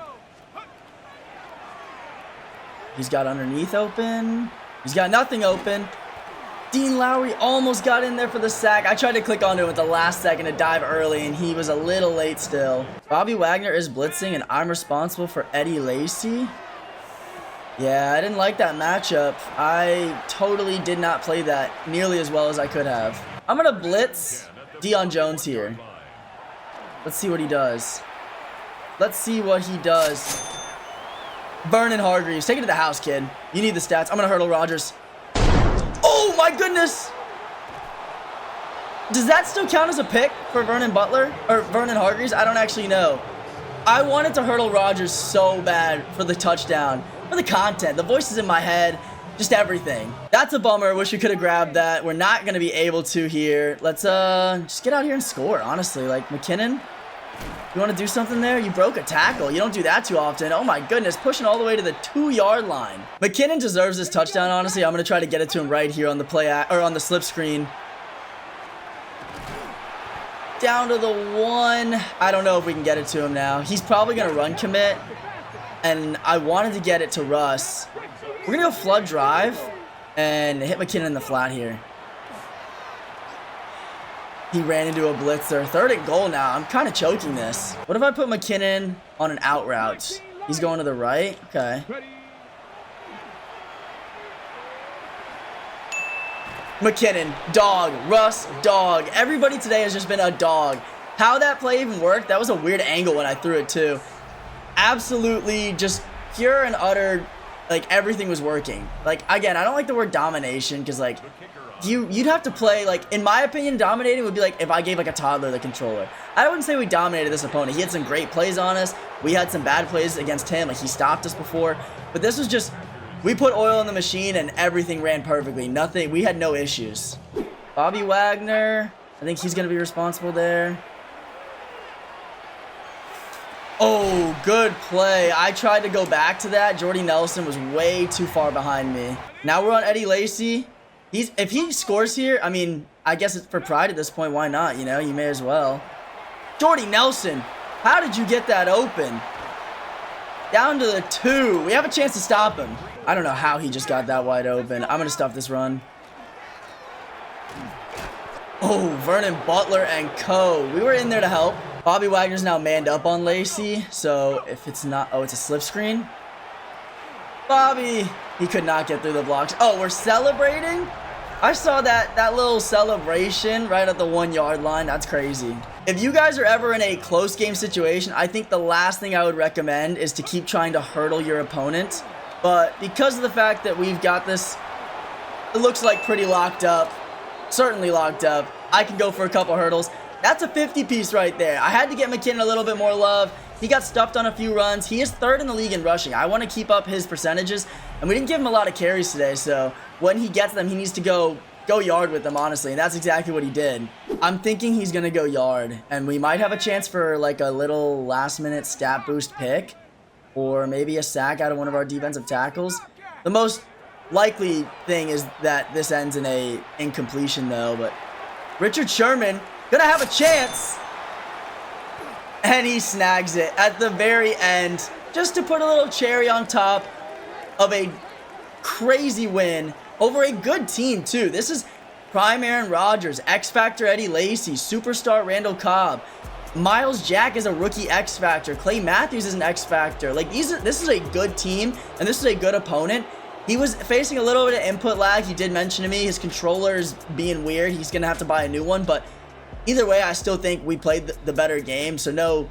He's got underneath open. He's got nothing open. Dean Lowry almost got in there for the sack. I tried to click onto him at the last second to dive early, and he was a little late still. Bobby Wagner is blitzing, and I'm responsible for Eddie Lacy. Yeah, I didn't like that matchup. I totally did not play that nearly as well as I could have. I'm going to blitz Deion Jones here. Let's see what he does. Let's see what he does. Vernon Hargreaves. Take it to the house, kid. You need the stats. I'm going to hurdle Rodgers. Oh, my goodness. Does that still count as a pick for Vernon Butler? Or Vernon Hargreaves? I don't actually know. I wanted to hurdle Rodgers so bad for the touchdown. For the content. The voices in my head. Just everything. That's a bummer. Wish we could have grabbed that. We're not going to be able to here. Let's just get out here and score, honestly. Like, McKinnon, you want to do something there? You broke a tackle. You don't do that too often. Oh, my goodness. Pushing all the way to the 2-yard line. McKinnon deserves this touchdown, honestly. I'm going to try to get it to him right here on the on the slip screen. Down to the 1. I don't know if we can get it to him now. He's probably going to run commit. And I wanted to get it to Russ. We're going to go flood drive and hit McKinnon in the flat here. He ran into a blitzer. 3rd and goal now. I'm kind of choking this. What if I put McKinnon on an out route? He's going to the right. Okay. McKinnon, dog. Russ, dog. Everybody today has just been a dog. How that play even worked, that was a weird angle when I threw it too. Absolutely just pure and utter, like, everything was working. Like, again, I don't like the word domination because, like, you'd have to play, like, in my opinion, dominating would be like if I gave, like, a toddler the controller. I wouldn't say we dominated this opponent. He had some great plays on us. We had some bad plays against him. Like, he stopped us before. But this was just, we put oil in the machine and everything ran perfectly. Nothing, we had no issues. Bobby Wagner, I think he's going to be responsible there. Oh, good play. I tried to go back to that. Jordy Nelson was way too far behind me. Now we're on Eddie Lacy. If he scores here, I mean, I guess it's for pride at this point. Why not? You know, you may as well. Jordy Nelson, how did you get that open? Down to the 2. We have a chance to stop him. I don't know how he just got that wide open. I'm going to stuff this run. Oh, Vernon Butler and co. We were in there to help. Bobby Wagner's now manned up on Lacy. So if it's not... Oh, it's a slip screen. Bobby. He could not get through the blocks. Oh, we're celebrating? I saw that little celebration right at the 1-yard line. That's crazy. If you guys are ever in a close game situation, I think the last thing I would recommend is to keep trying to hurdle your opponent. But because of the fact that we've got this, it looks like pretty locked up. Certainly locked up. I can go for a couple hurdles. That's a 50-piece right there. I had to get McKinnon a little bit more love. He got stuffed on a few runs. He is 3rd in the league in rushing. I want to keep up his percentages. And we didn't give him a lot of carries today. So when he gets them, he needs to go yard with them, honestly. And that's exactly what he did. I'm thinking he's going to go yard. And we might have a chance for like a little last-minute stat boost pick. Or maybe a sack out of one of our defensive tackles. The most likely thing is that this ends in a incompletion, though. But Richard Sherman gonna have a chance. And he snags it at the very end. Just to put a little cherry on top of a crazy win over a good team, too. This is prime Aaron Rodgers, X-Factor Eddie Lacy, superstar Randall Cobb. Miles Jack is a rookie X-Factor. Clay Matthews is an X-Factor. Like, this is a good team, and this is a good opponent. He was facing a little bit of input lag. He did mention to me his controller is being weird. He's going to have to buy a new one, but either way, I still think we played the better game. So no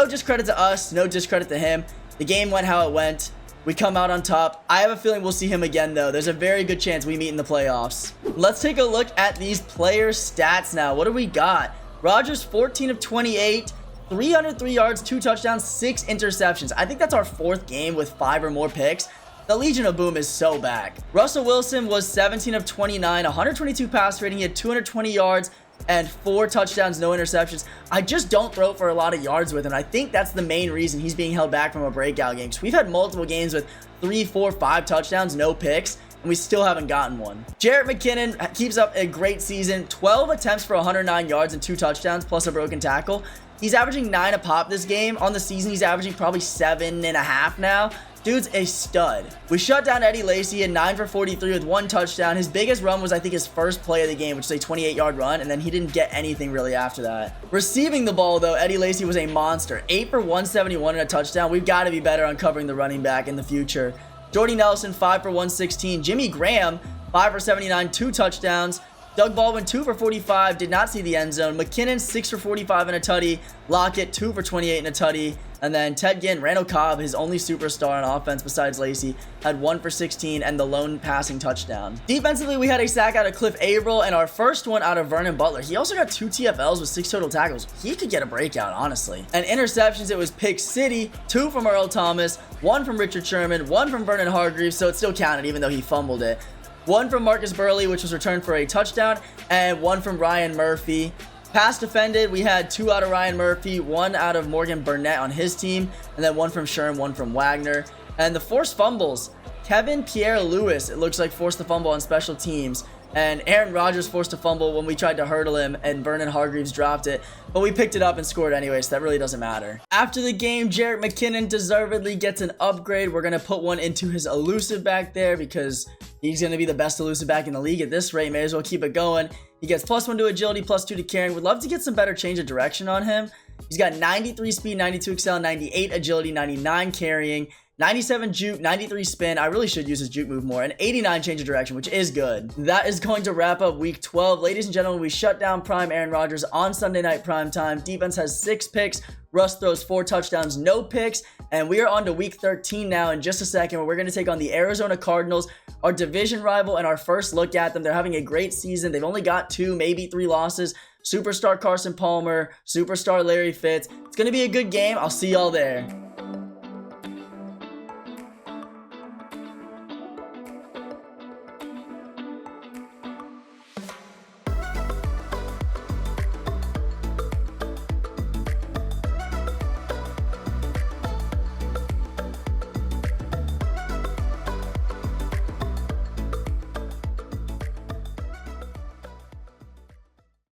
discredit to us, no discredit to him. The game went how it went. We come out on top. I have a feeling we'll see him again, though. There's a very good chance we meet in the playoffs. Let's take a look at these player stats now. What do we got? Rodgers, 14 of 28, 303 yards, 2 touchdowns, 6 interceptions. I think that's our 4th game with 5 or more picks. The Legion of Boom is so back. Russell Wilson was 17 of 29, 122 pass rating. He had 220 yards and 4 touchdowns, no interceptions. I just don't throw for a lot of yards with him. I think that's the main reason he's being held back from a breakout game. So we've had multiple games with 3, 4, 5 touchdowns, no picks, and we still haven't gotten one. Jarrett McKinnon keeps up a great season. 12 attempts for 109 yards and 2 touchdowns, plus a broken tackle. He's averaging 9 a pop this game. On the season, he's averaging probably 7.5 now. Dude's a stud. We shut down Eddie Lacy at 9 for 43 with 1 touchdown. His biggest run was, I think, his first play of the game, which is a 28-yard run, and then he didn't get anything really after that. Receiving the ball, though, Eddie Lacy was a monster. 8 for 171 and a touchdown. We've got to be better on covering the running back in the future. Jordy Nelson, 5 for 116. Jimmy Graham, 5 for 79, 2 touchdowns. Doug Baldwin, 2 for 45, did not see the end zone. McKinnon, 6 for 45 and a tutty. Lockett, 2 for 28 and a tutty. And then Ted Ginn, Randall Cobb, his only superstar on offense besides Lacey, had 1 for 16 and the lone passing touchdown. Defensively, we had a sack out of Cliff Averill and our first one out of Vernon Butler. He also got 2 TFLs with 6 total tackles. He could get a breakout, honestly. And interceptions, it was Pick City, 2 from Earl Thomas, 1 from Richard Sherman, 1 from Vernon Hargreaves, so it still counted even though he fumbled it. 1 from Marcus Burley, which was returned for a touchdown, and 1 from Ryan Murphy. Pass defended, we had 2 out of Ryan Murphy, 1 out of Morgan Burnett on his team, and then 1 from Sherm, 1 from Wagner. And the forced fumbles, Kevin Pierre-Louis, it looks like, forced the fumble on special teams. And Aaron Rodgers forced a fumble when we tried to hurdle him, and Vernon Hargreaves dropped it. But we picked it up and scored anyway, so that really doesn't matter. After the game, Jerick McKinnon deservedly gets an upgrade. We're going to put one into his elusive back there because he's going to be the best elusive back in the league at this rate. May as well keep it going. He gets +1 to agility, +2 to carrying. Would love to get some better change of direction on him. He's got 93 speed, 92 excel, 98 agility, 99 carrying, 97 juke, 93 spin. I really should use his juke move more. And 89 change of direction, which is good. That is going to wrap up week 12. Ladies and gentlemen, we shut down prime Aaron Rodgers on Sunday night prime time. Defense has 6 picks. Russ throws 4 touchdowns, no picks. And we are on to week 13 now in just a second, where we're going to take on the Arizona Cardinals, our division rival, and our first look at them. They're having a great season. They've only got 2, maybe 3 losses. Superstar Carson Palmer, superstar Larry Fitz. It's going to be a good game. I'll see y'all there.